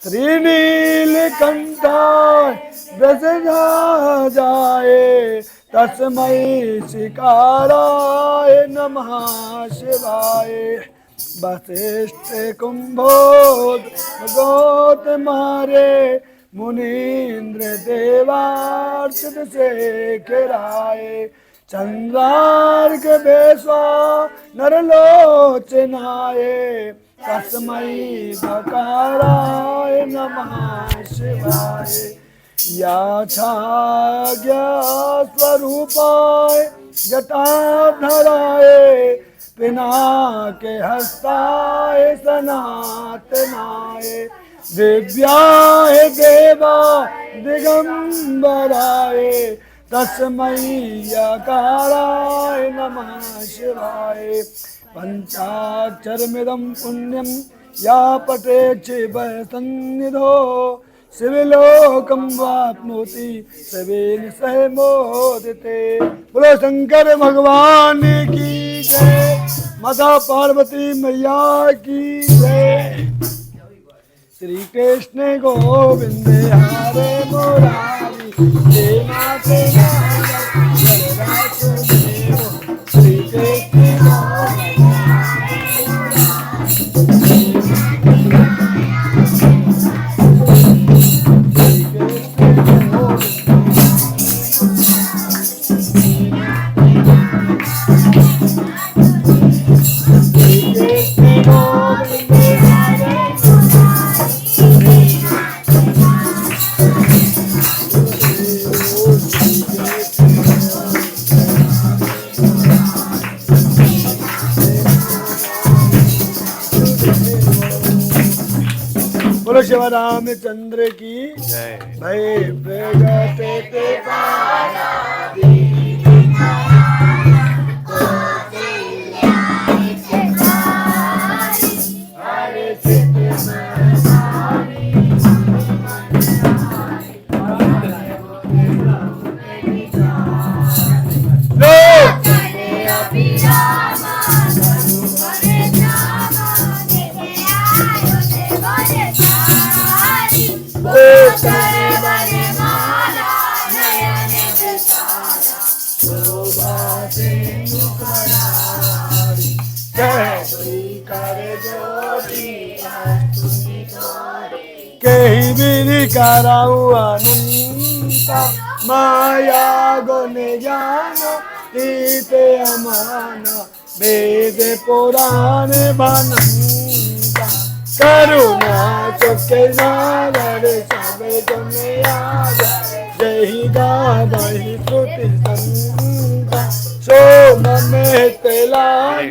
श्रीनीलकंठाय व्रजराजाय तस्मै शिकाराय नमः शिवाय। वसिष्ठ कुंभोद गौतमारे मुनीन्द्र देवार्चित शेखराय चंद्रार्क बेस्वा नरलोचनाय तस्मै दकाराय नमः शिवाय। याच्छाज्ञा स्वरूपाय जटाधराय पिनाके हस्ताय सनातनाय दिव्याय देवा दिगंबराय तस्मै यकाराय नमः शिवाय। पंचाक्षरमिदं पुण्यं या पठेत् शिवसन्निधौ शिवलोकं वाप्नोति शिवेन सह मोदिते। बोलो शंकर भगवान की जय, माता पार्वती मैया की जय। श्री कृष्ण गोविंद हरे मुरारी हे नाथे श्री कृष्ण बोलो शिव रामचंद्र की जय। भय प्रगटे कहीं भी कराऊ अनंता माया गुण ज्ञान तीते अमान वेद पुराण बनंता करुणा चुके नागर सब जन याद जही गावहि श्रुति संता सोम में तेलाई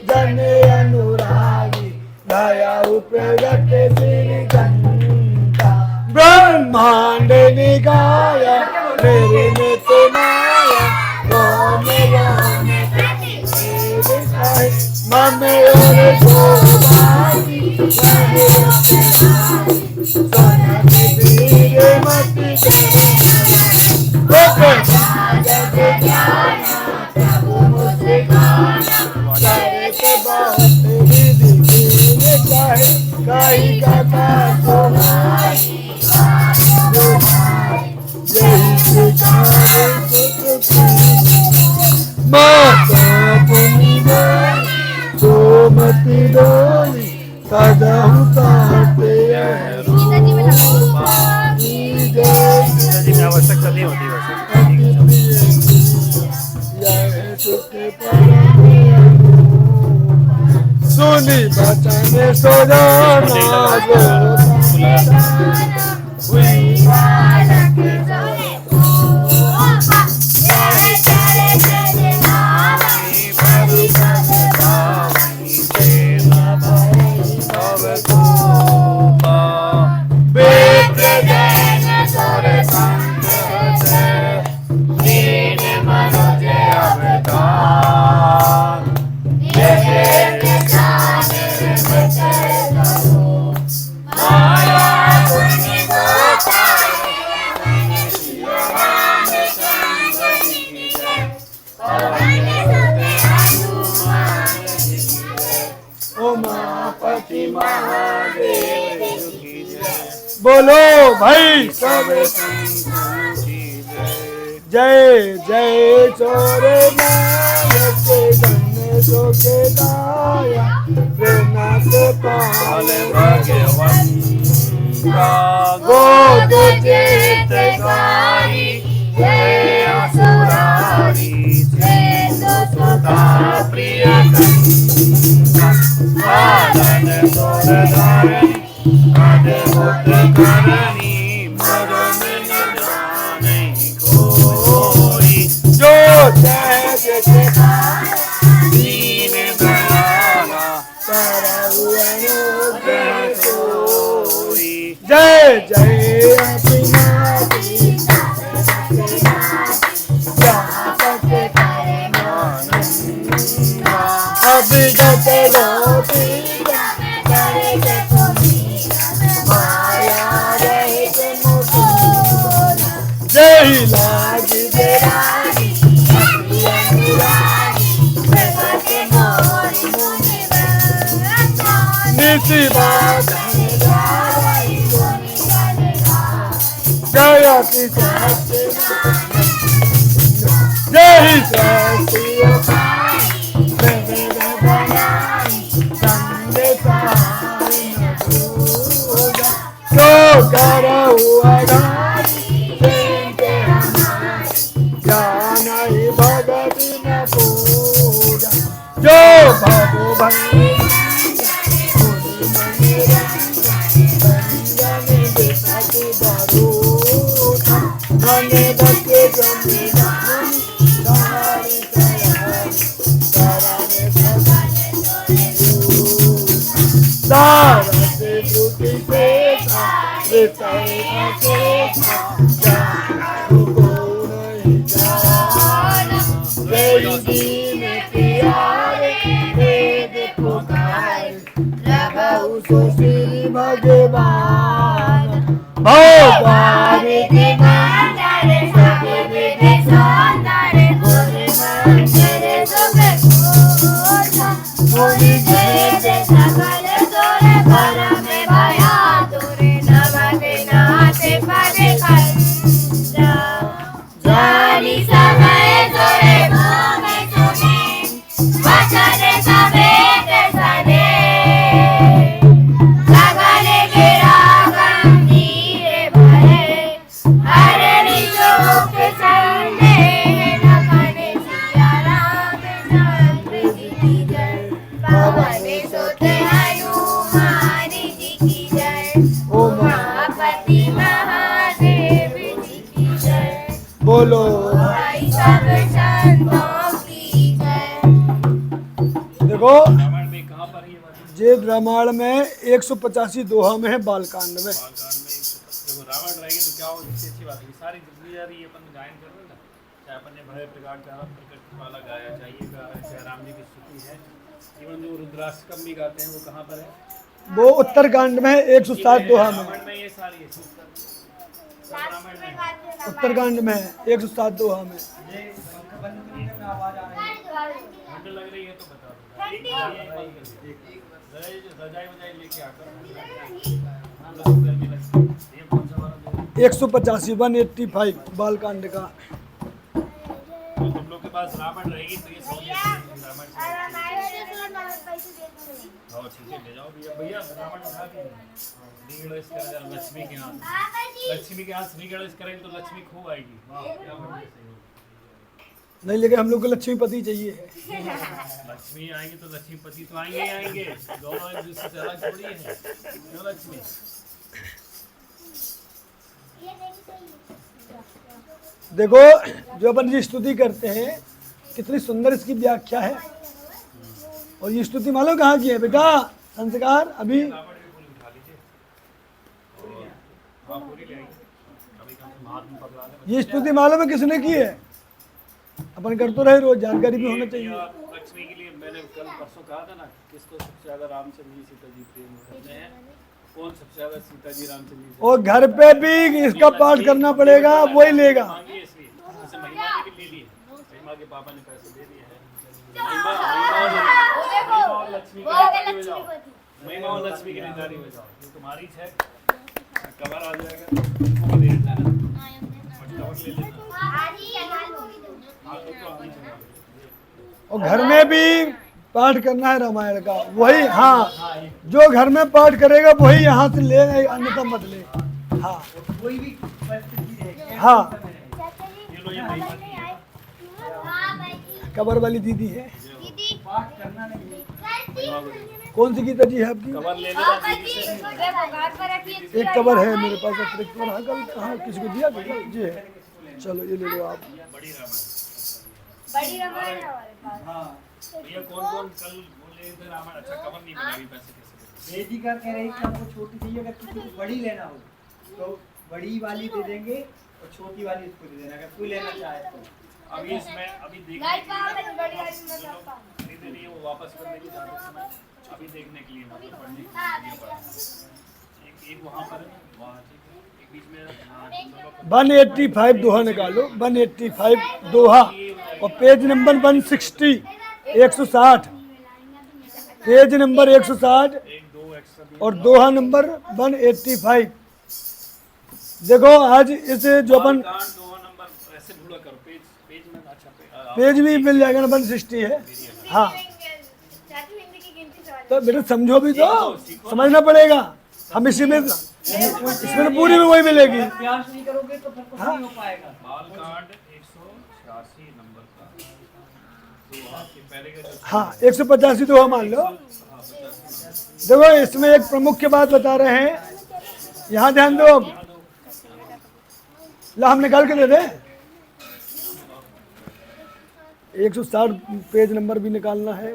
जन अनुरागी दया प्रगट श्री गंगा ब्रह्मांड निकाय मेरे नित माया गाने गाने ममे और सोबाई सोनाली वीर मति जग ज्ञान प्रभु मुझसे गाना करे के बहुत विधि चाहे काई का सोहाई माता पुनि सोमति डोली कदहु ताते आवश्यकता नहीं होती वैसे। सुनी बचन सोजाना बोलो भाई सब संतों की जय। जय जय चोरे नायक गणेशो के दाया प्रेरणा से काल पाले भगवंता गोद जेतकारी जय असुरारी सुता प्रिय पालन सुरधारणी अद्भुत करणी मरम न जाने कोई जो जय जय दीन दयाला अनुग्रह कोई जय जय अविनाशी अभिगत गोपी माया रहित मुकुंद जय लागी देवानी निसी बात जयति सत्य जय सत्य तो कर हुआ ज्ञान ही भगत न पूजा जो भगवान भगवान भगवान बोलो देखो रामायण में कहाँ पर ये बात जे रामायण में 185 दोहा में है बालकांड में देखो रावण रहेगी तो क्या हो इससे अच्छी बात है सारी जितनी जा रही है अपन गायन कर रहे हैं ना चाहे अपन ने भय प्रकार का प्रकृति वाला गाया चाहे ये गा रहे हैं चाहे राम जी की स्तुति है इवन जो रुद्राष्टकम भी गाते हैं वो कहाँ पर है वो उत्तरकांड में है 107 दोहा में रामायण में ये सारी है रामायण में उत्तरकांड में है 107 दोहा में ठंड लग रही है तो बता दो रजाई वजाई लेके आकर गर्मी लगती है ये कौन सा वाला 185 185 बालकांड का तो तुम लोग के पास रावण रहेगी तो ये समझ रामायण और ठीक है ले जाओ भैया भैया रावण उठा के श्री गणेश करें जरा लक्ष्मी के हाथ श्री गणेश करेंगे तो लक्ष्मी खूब आएगी वाह क्या बढ़िया सही हो नहीं लेकिन हम लोग को लक्ष्मीपति चाहिए लक्ष्मी आएंगे तो लक्ष्मीपति तो आएंगे ही आएंगे दोनों एक दूसरे से अलग थोड़ी है क्यों लक्ष्मी देखो जो अपन जी स्तुति करते हैं कितनी सुंदर इसकी व्याख्या है और ये स्तुति मालूम कहाँ की है बेटा संस्कार अभी रावण की पूरी उठा लीजिए हाँ पूरी ले आएंगे अभी कम हाथ में पकड़ा ले ये स्तुति मालूम है किसने की है अपन कर तो रहे रोज जानकारी भी होना चाहिए लक्ष्मी के लिए मैंने कल परसों कहा था ना किसको सबसे ज्यादा रामचंद्र जी सीता जी प्रेम करते हैं कौन सबसे ज्यादा सीता जी रामचंद्र जी और घर पे भी इसका पाठ करना पड़ेगा वही लेगा मांगी है इसलिए जैसे महिमा ने भी ले ली है महिमा के पापा ने पैसे दे दिए हैं महिमा और लक्ष्मी के लिए ताली बजाओ महिमा और लक्ष्मी के लिए ताली बजाओ ये तुम्हारी है कवर आ जाएगा, वो दे देना ना, और कवर ले लेना। हाँ तो अभी चला। और घर में भी पाठ करना है रामायण का, वही हाँ, जो घर में पाठ करेगा वही यहाँ से ले, अन्यथा मत ले। हाँ कोई भी परिस्थिति रहेगी। हाँ, ये लो, ये भाई मत है। कबर वाली दीदी है। पाठ करना नहीं है। कौन सी गीता जी है आपकी? कवर ले लेना दीदी से। एक कबर है मेरे पास अतिरिक्त, और हाँ कल कहाँ किसी को दिया था? जी है, चलो ये ले लो आप। बड़ी रामायण। बड़ी रामायण है हमारे पास। हाँ, भैया कौन कल बोले थे रामायण अच्छा कवर नहीं मिला, अभी पैसे कैसे दें? वेदिका कह रही कि हमको छोटी चाहिए, अगर किसी को बड़ी लेना हो तो बड़ी वाली दे देंगे और छोटी वाली उसको दे देना, अगर कोई लेना चाहे तो। अभी इसमें अभी देखने लाइट के कहाँ लिए पे बड़ी वाली में जाता हूँ। खरीदे नहीं है, वो वापस करने की ज़्यादा समय, अभी देखने के लिए मतलब पढ़ने के लिए पढ़ा। एक वहाँ पर है, वहाँ ठीक है, एक बीच में हाँ, दोनों 185 दोहा निकालो, 185 दोहा, और पेज नंबर 160, 160, पेज नंबर 160 एक दो एक्स्ट्रा दिए। और दोहा नंबर 185। देखो आज इस जो अपन कांड दो नंबर ऐसे ढूंढा करो, पेज में अच्छा पेज भी मिल जाएगा ना, 160 है। हाँ चाची हिंदी की गिनती समझ। तो बेटा समझो भी तो, समझना पड़ेगा। हम इसी में, इसमें तो पूरी में वही मिलेगी। प्रयास नहीं करोगे तो फिर कुछ नहीं हो पाएगा। बालकांड 186 नंबर का दोहा के पहले का जो हाँ 185 दोहा मान लो। हाँ 85 देखो इसमें एक प्रमुख बात बता रहे हैं, यहाँ ध्यान दो। ला हम निकाल के दे दे, 160 पेज नंबर भी निकालना है।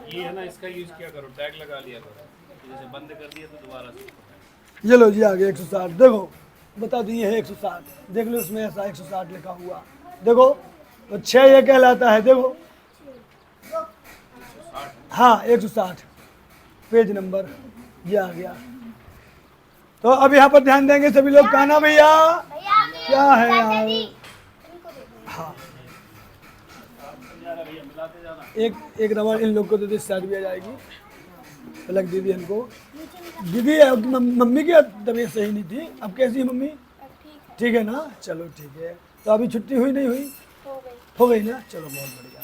ये है ना, इसका यूज किया करो, टैग लगा लिया करो, जैसे बंद कर दिया तो दोबारा से ये लो जी आगे 160, देखो बता दिए है 160, देख लो इसमें ऐसा 160 लिखा हुआ, देखो तो 6 ये कहलाता है, देखो हाँ 160 पेज नंबर ये आ गया। तो अब यहाँ पर ध्यान देंगे सभी लोग। कान्हा भैया क्या है यार, हाँ भैया मिलाते जाना। एक रबड़ इन लोग को दे दे, साइड भी आ जाएगी। पलक दीदी हमको, दीदी अब मम्मी की तबीयत सही नहीं थी, अब कैसी है मम्मी? ठीक है ना, चलो ठीक है। तो अभी छुट्टी हुई नहीं हुई? हो गई ना, चलो बहुत बढ़िया।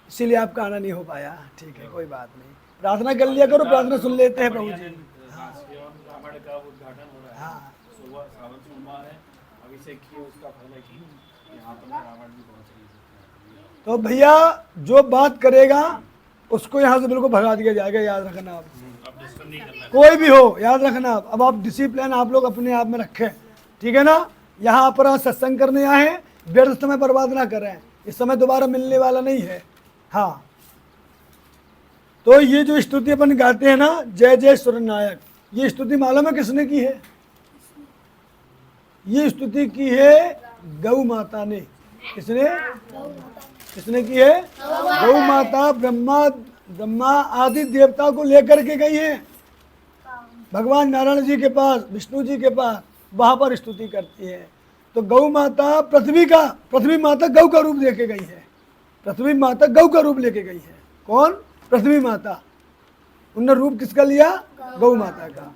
इसीलिए आपका आना नहीं हो पाया, ठीक है कोई बात नहीं। प्रार्थना कर लिया करो, प्रार्थना सुन लेते हैं प्रभु जी। रामायण का उद्घाटन हो रहा है, हाँ सुबह सावन सोमवार है, अभिषेक की उसका फल है कि यहाँ पर रावण भी पहुँच रही है। तो भैया जो बात करेगा उसको यहाँ से बिल्कुल भगा दिया जाएगा, याद रखना आप। अब डिस्टर्ब नहीं करना। कोई भी हो याद रखना। अब आप डिसिप्लिन आप लोग अपने आप में रखें, ठीक है ना। यहाँ पर आप सत्संग करने आए हैं, व्यर्थ समय बर्बाद ना करें, इस समय दोबारा मिलने वाला नहीं है। हाँ तो ये जो स्तुति अपन गाते हैं ना, जय जय सुरनायक, ये स्तुति मालूम है किसने की है? ये स्तुति की है गौ माता ने। किसने? किसने की है? गौ माता ब्रह्मा आदि देवता को लेकर के गई है भगवान नारायण जी के पास, विष्णु जी के पास, वहां पर स्तुति करती है। तो गौ माता पृथ्वी माता गौ का रूप लेके गई है। पृथ्वी माता गौ का रूप लेके गई है। कौन? पृथ्वी माता। उनने रूप किसका लिया? गौ माता का।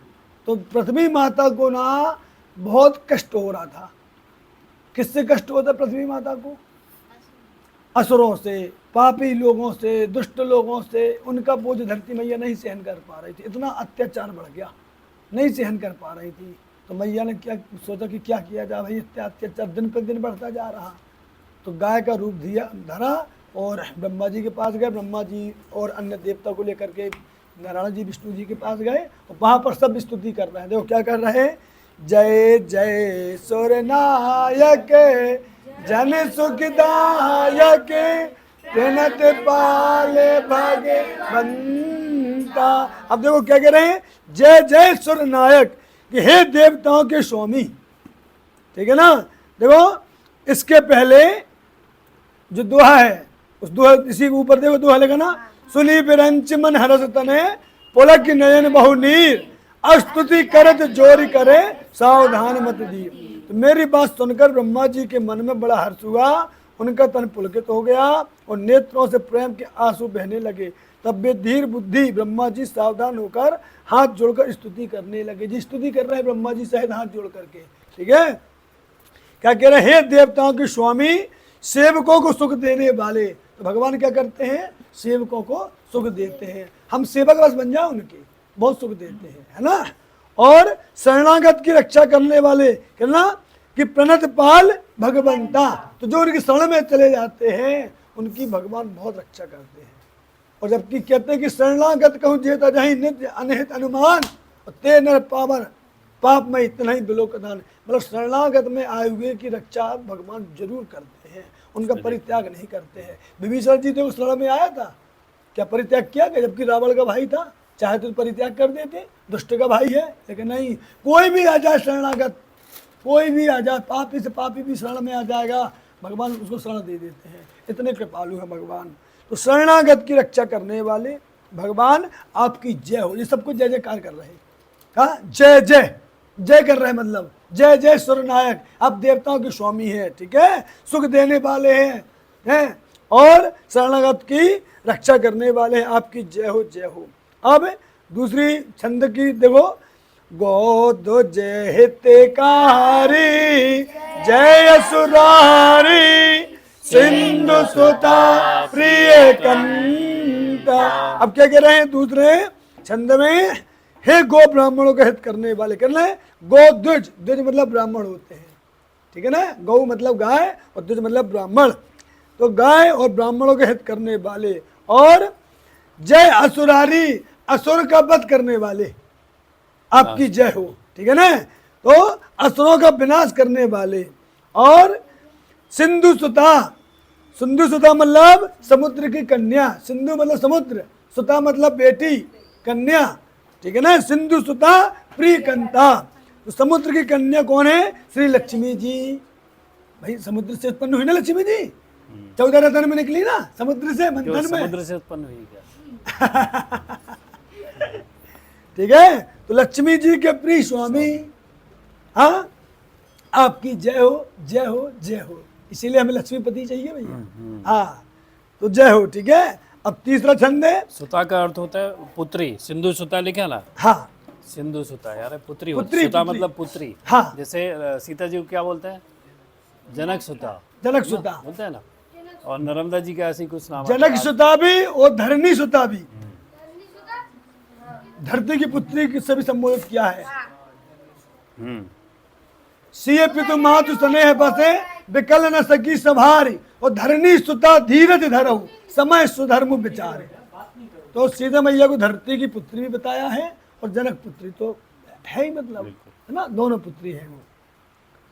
तो पृथ्वी माता को ना बहुत कष्ट हो रहा था। किससे कष्ट होता पृथ्वी माता को? असुरों से, पापी लोगों से, दुष्ट लोगों से। उनका बोझ धरती मैया नहीं सहन कर पा रही थी, इतना अत्याचार बढ़ गया, नहीं सहन कर पा रही थी। तो मैया ने क्या सोचा कि क्या किया जाए भाई, इतना अत्याचार दिन पर दिन बढ़ता जा रहा। तो गाय का रूप धरा और ब्रह्मा जी के पास गए। ब्रह्मा जी और अन्य देवता को लेकर के नारायण जी विष्णु जी के पास गए और वहाँ पर सब स्तुति कर रहे हैं। देखो क्या कर रहे हैं, जय जय सुरनायक जन सुखदायक तेनत पाले भागे बनता। अब देखो क्या कह रहे हैं, जय जय सुरनायक, कि हे देवताओं के स्वामी, ठीक है ना। देखो इसके पहले जो दोहा है, उस दोहा इसी के ऊपर देखो दोहा लगा ना, सुनी बिरंच मन हरस तने पुलक नयन बहु नीर, अस्तुति करत जोरी करे सावधान मत दी। तो मेरी बात सुनकर ब्रह्मा जी के मन में बड़ा हर्ष हुआ, उनका तन पुलकित हो गया और नेत्रों से प्रेम के आंसू बहने लगे। तब वे धीर बुद्धि ब्रह्मा जी सावधान होकर हाथ जोड़कर स्तुति करने लगे। जी स्तुति कर रहे हैं ब्रह्मा जी शायद हाथ जोड़ करके, ठीक है। क्या कह रहे हैं? हे देवताओं के स्वामी, सेवकों को सुख देने वाले। तो भगवान क्या करते हैं? सेवकों को सुख देते हैं। हम सेवक बस बन जाए उनके, बहुत सुख देते हैं, है ना। और शरणागत की रक्षा करने वाले, कहना कि प्रणत पाल भगवंता, तो जो उनकी शरण में चले जाते हैं उनकी भगवान बहुत रक्षा करते हैं। और जबकि कहते हैं कि शरणागत कहूँ जेता जहीं नित्य अनहित अनुमान, और ते नर पावर पाप में इतना ही बिलोकदान। मतलब शरणागत में आए हुए की रक्षा भगवान जरूर करते हैं, उनका परित्याग नहीं करते हैं। विभीषण जी तो उस शरण में आया था, क्या परित्याग किया गया? जबकि रावण का भाई था, चाहे तो परित्याग कर देते, दुष्ट का भाई है। लेकिन नहीं, कोई भी आ जाए शरणागत, कोई भी आ जाए, पापी से पापी भी शरण में आ जाएगा, भगवान उसको शरण दे देते हैं। इतने कृपालु है भगवान। तो शरणागत की रक्षा करने वाले भगवान आपकी जय हो। ये सबको जय जयकार कर रहे हैं। कहा जय जय जय कर रहे हैं, मतलब जय जय सुरनायक, आप देवताओं के स्वामी हैं, ठीक है, सुख देने वाले हैं और शरणागत की रक्षा करने वाले हैं, आपकी जय हो जय हो। अब दूसरी छंद की देखो, गोद जय हितकारी जय असुरारी सिंधु सुता प्रिय कंता। अब क्या कह रहे हैं दूसरे छंद में? हे गो ब्राह्मणों का हित करने वाले, करना है गो द्विज, द्विज मतलब ब्राह्मण होते हैं, ठीक है ना। गौ मतलब गाय और द्विज मतलब ब्राह्मण, तो गाय और ब्राह्मणों का हित करने वाले। और जय असुरारी, असुर का वध करने वाले, आपकी जय हो, ठीक है ना। तो असुरों का विनाश करने वाले। और सिंधु सुता, सिंधु सुता मतलब समुद्र की कन्या, सिंधु मतलब समुद्र, सुता मतलब बेटी, कन्या, ठीक है ना। सिंधु सुता प्रिय कंता, तो समुद्र की कन्या कौन है? श्री लक्ष्मी जी। भाई समुद्र से उत्पन्न हुई ना लक्ष्मी जी, 14 रत्न में निकली ना समुद्र से, मंथन में समुद्र से उत्पन्न हुई क्या? ठीक है। तो लक्ष्मी जी के प्रिय स्वामी, हाँ, आपकी जय हो जय हो जय हो। इसीलिए हमें लक्ष्मीपति चाहिए भैया, हाँ, तो जय हो, ठीक है। अब तीसरा छंद है, सुता का अर्थ होता है पुत्री, सिंधु सुता लिखा ना, हाँ, सिंधु सुता यार पुत्री, पुत्री, सुता पुत्री। मतलब पुत्री, हाँ। जैसे सीता जी को क्या बोलते हैं? जनक सुता, जनक सुता, बोलते हैं ना। और नर्मदा जी का ऐसी कुछ नाम, जनक सुता भी और धरणी सुता भी, धरती की पुत्री से भी संबोधित किया है। सिय पितु मातु स्नेह बसे विकल न सकी सभारी, और धरणी सुता धीरज धरऊ समय सुधर्म विचार। तो सीता मैया को धरती की पुत्री भी बताया है और जनक पुत्री तो है ही, मतलब है ना, दोनों पुत्री है वो।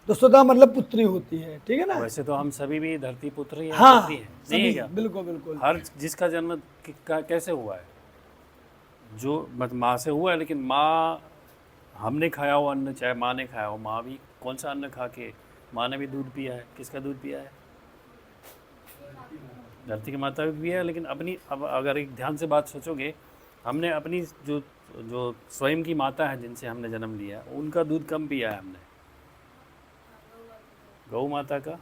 तो सुता मतलब पुत्री होती है, ठीक है ना। वैसे तो हम सभी भी धरती पुत्र ही हैं, हाँ, पुत्री हैं, नहीं है क्या? बिल्कुल बिल्कुल। हर जिसका जन्म कैसे हुआ है, जो माँ से हुआ है, लेकिन माँ, हमने खाया हो अन्न, चाहे माँ ने खाया हो, माँ भी कौन सा अन्न खा के, माँ ने भी दूध पिया है, किसका दूध पिया है? धरती की माता भी पिया है। लेकिन अपनी, अब अगर एक ध्यान से बात सोचोगे, हमने अपनी जो जो स्वयं की माता है जिनसे हमने जन्म लिया, उनका दूध कम पिया है हमने, गौ माता का,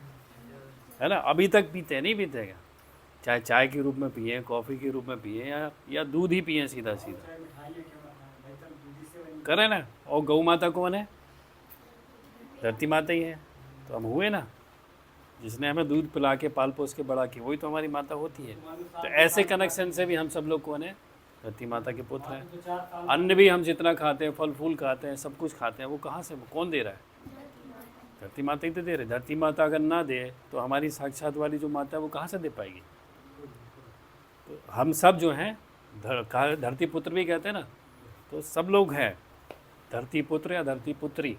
है ना। अभी तक पीते, नहीं पीते क्या? चाहे चाय के रूप में पिए, कॉफ़ी के रूप में पिए, या दूध ही पिए सीधा सीधा, करें ना। और गौ माता कौन है? धरती माता ही है। तो हम हुए ना, जिसने हमें दूध पिला के पाल पोस के बड़ा किया, वही तो हमारी माता होती है। तो ऐसे कनेक्शन से भी हम सब लोग कौन है? धरती माता के पुत्र हैं। अन्न भी हम जितना खाते हैं, फल फूल खाते हैं, सब कुछ खाते हैं, वो कहाँ से, कौन दे रहा है? धरती माता ही तो दे रहे। धरती माता अगर ना दे तो हमारी साक्षात वाली जो माता है वो कहाँ से दे पाएगी? तो हम सब जो हैं धरती पुत्र भी कहते हैं ना, तो सब लोग हैं धरती पुत्र या धरती पुत्री।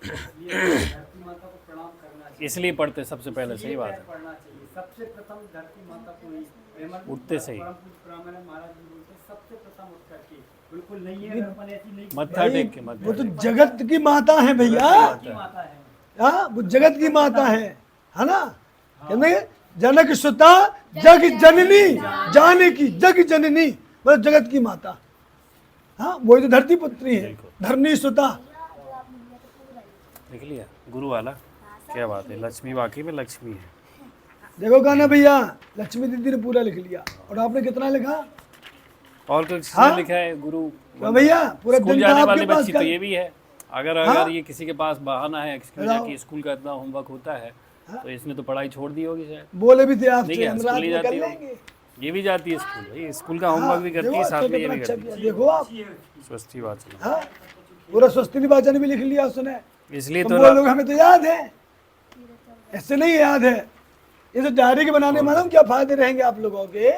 धरती माता को प्रणाम करना चाहिए, इसलिए पढ़ते सबसे पहले, सही बात है। पढ़ना चाहिए सबसे प्रथम धरती माता को ही उठते सही ब्राह्मण महाराज जी बोलते हैं, सबसे प्रथम उठ करके, बिल्कुल नहीं है अपन ऐसी नहीं, मत्था टेक के, वो तो जगत की माता है भैया, की माता है। हाँ, वो जगत की माता है ना। कहते जनक सुता जग जननी जानकी, जग जननी मतलब जगत की माता, हाँ, वही तो धरती पुत्री है, धरणी सुता। देख लिया गुरु वाला, क्या बात है, लक्ष्मी वाकई में लक्ष्मी है। देखो कहा ना भैया, लक्ष्मी दीदी ने पूरा लिख लिया और आपने कितना लिखा? और तो किसी हाँ? ने लिखा है गुरु तो भैया पूरा स्कूल दिन जाने था वाली आपके पास बच्ची तो कल। ये भी है। अगर हाँ? अगर ये किसी के पास बहाना है, एक्सक्यूज है बताओ। कि स्कूल का इतना होमवर्क होता है, तो इसने तो पढ़ाई छोड़ दी होगी शायद। बोले भी थे नहीं आपसे क्या, हम स्कूल रात नहीं में कर जाती हो? लेंगे। ये भी जाती है स्कूल, भाई स्कूल का हाँ, होमवर्क भी करती देखो है, अच्छा साथ में ये कितना भी अच्छा करती किया, देखो आप। है। स्वस्ति बात है। हाँ, पूरा स्वस्ति वाचन भी लिख लिया उसने। इसलिए तुम तो बोलोगे हमें तो याद है, ऐसे नहीं याद है। ये तो डायरी के बनाने मालूम क्या फायदे रहेंगे आप लोगों के?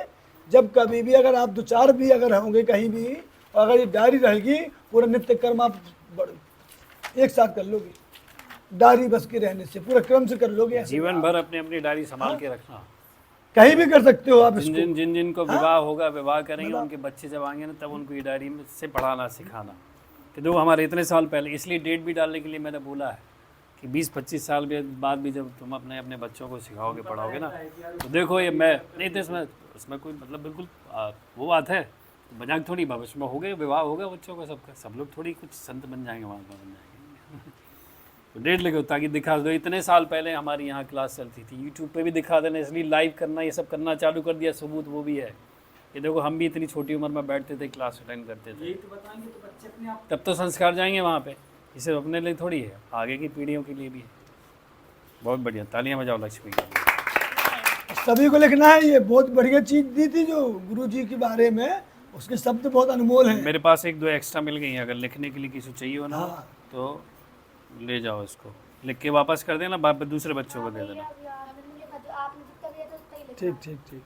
जब कभी भी अगर आप दो चार भी अगर होंगे कहीं भी, और अगर ये डायरी रहेगी, पूरा नित्य कर्म आप एक साथ कर लोगे। डायरी बस के रहने से पूरा क्रम से कर लोगे। ऐसे जीवन भर अपनी अपनी डायरी संभाल के रखना। कहीं भी कर सकते हो आप जिन इसको। जिन जिन को विवाह होगा, विवाह करेंगे, उनके बच्चे जब आएंगे ना, तब उनको ये डायरी में से पढ़ाना सिखाना कि देखो हमारे इतने साल पहले, इसलिए डेट भी डालने के लिए मैंने बोला है कि 20-25 साल बाद भी जब तुम अपने अपने बच्चों को सिखाओगे, पढ़ाओगे ना, तो देखो ये मैं नहीं तो इसमें कोई मतलब बिल्कुल वो बात है, मजाक थोड़ी। भविष्य में हो गए, विवाह होगा बच्चों का, सबका, सब लोग थोड़ी कुछ संत बन जाएंगे, महात्मा बन जाएंगे। तो डेट लिखो ताकि दिखा दो इतने साल पहले हमारी यहाँ क्लास चलती थी। यूट्यूब पे भी दिखा देना, इसलिए लाइव करना, ये सब करना चालू कर दिया। सबूत वो भी है कि देखो हम भी इतनी छोटी उम्र में बैठते थे, क्लास अटेंड करते थे। तो बताएंगे तो बच्चे अपने आप तब तो संस्कार जाएंगे वहाँ पे। ये सिर्फ अपने लिए थोड़ी है, आगे की पीढ़ियों के लिए भी है। बहुत बढ़िया, तालियां बजाओ लक्ष्मी के लिए। सभी को लिखना है। ये बहुत बढ़िया चीज दी थी जो गुरु जी के बारे में, उसके शब्द बहुत अनमोल हैं। मेरे पास 1-2 एक्स्ट्रा मिल गई हैं, अगर लिखने के लिए किसी चाहिए हो ना, हाँ। तो ले जाओ, इसको लिख के वापस कर देना, दूसरे बच्चों को दे देना। आपने जितना दिया था उतना ही लिखा। ठीक ठीक ठीक।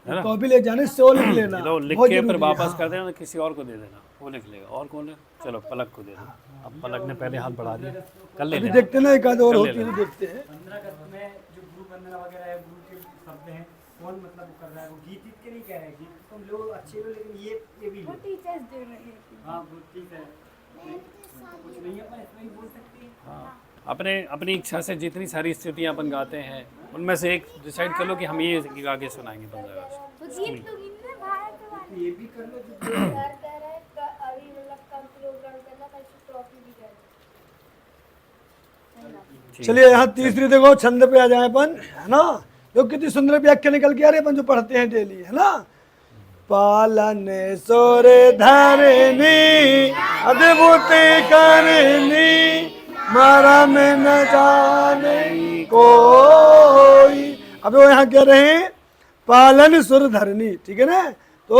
है ना? कॉपी ले जाने से वो लिख लेना, लो लिख बहुत के फिर जरूरी है। वापस हाँ। कर देना, किसी और को दे देना, वो लिख लेगा। और कौन है? चलो पलक को दे दो। अब पलक ने पहले हाथ बढ़ा दिया, कर ले अभी लेना। देखते ना, एक आध और कर होती है लेना। तो देखते हैं। 15 अगस्त में जो गुरु वंदना वगैरह है, गुरु के शब्द हैं, कौन मतलब वो कर रहा है? वो गीत के नहीं कह रहे हैं, गीत तो हम लोग अच्छे लोग, लेकिन ये भी वो लो। टीचर्स दे रहे हैं। हाँ वो ठीक है, कुछ नहीं अपन इसमें ही बोल सकते हैं। हाँ, अपनी इच्छा से जितनी सारी स्थितियाँ अपन गाते हैं, उनमें से एक डिसाइड कर लो कि हम ये गा के सुनाएंगे 15 अगस्त। वो गीत तो गीत में भारत वाले ये भी कर लो जो सर कह रहे हैं अभी मतलब कम प्रोग्राम करना था, इसको ट्रॉफी भी कर ठीक। चलिए यहाँ तीसरी देखो, छंद पे आ जाए अपन, है ना? जो कितनी सुंदर व्याख्या निकल के आ रही है अपन जो पढ़ते हैं डेली, है ना? पालन सोरे धरनी अद्भुत करनी, मारा में न जाने कोई। अब वो यहाँ कह रहे हैं पालन सुर धरनी, ठीक है ना? तो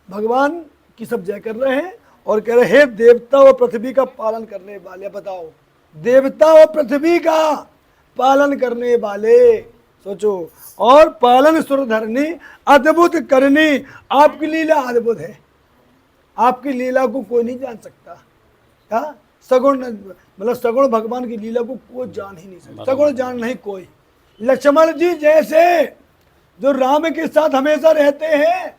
भगवान की सब जय कर रहे हैं और कह रहे हैं देवता और पृथ्वी का पालन करने वाले। बताओ, देवता और पृथ्वी का पालन करने वाले, सोचो। और पालन सुर धरनी अद्भुत करनी, आपकी लीला अद्भुत है। आपकी लीला को कोई नहीं जान सकता। क्या सगुण, मतलब सगुण भगवान की लीला को कोई जान ही नहीं सकता। सगुण जान नहीं कोई। लक्ष्मण जी जैसे जो राम के साथ हमेशा रहते हैं,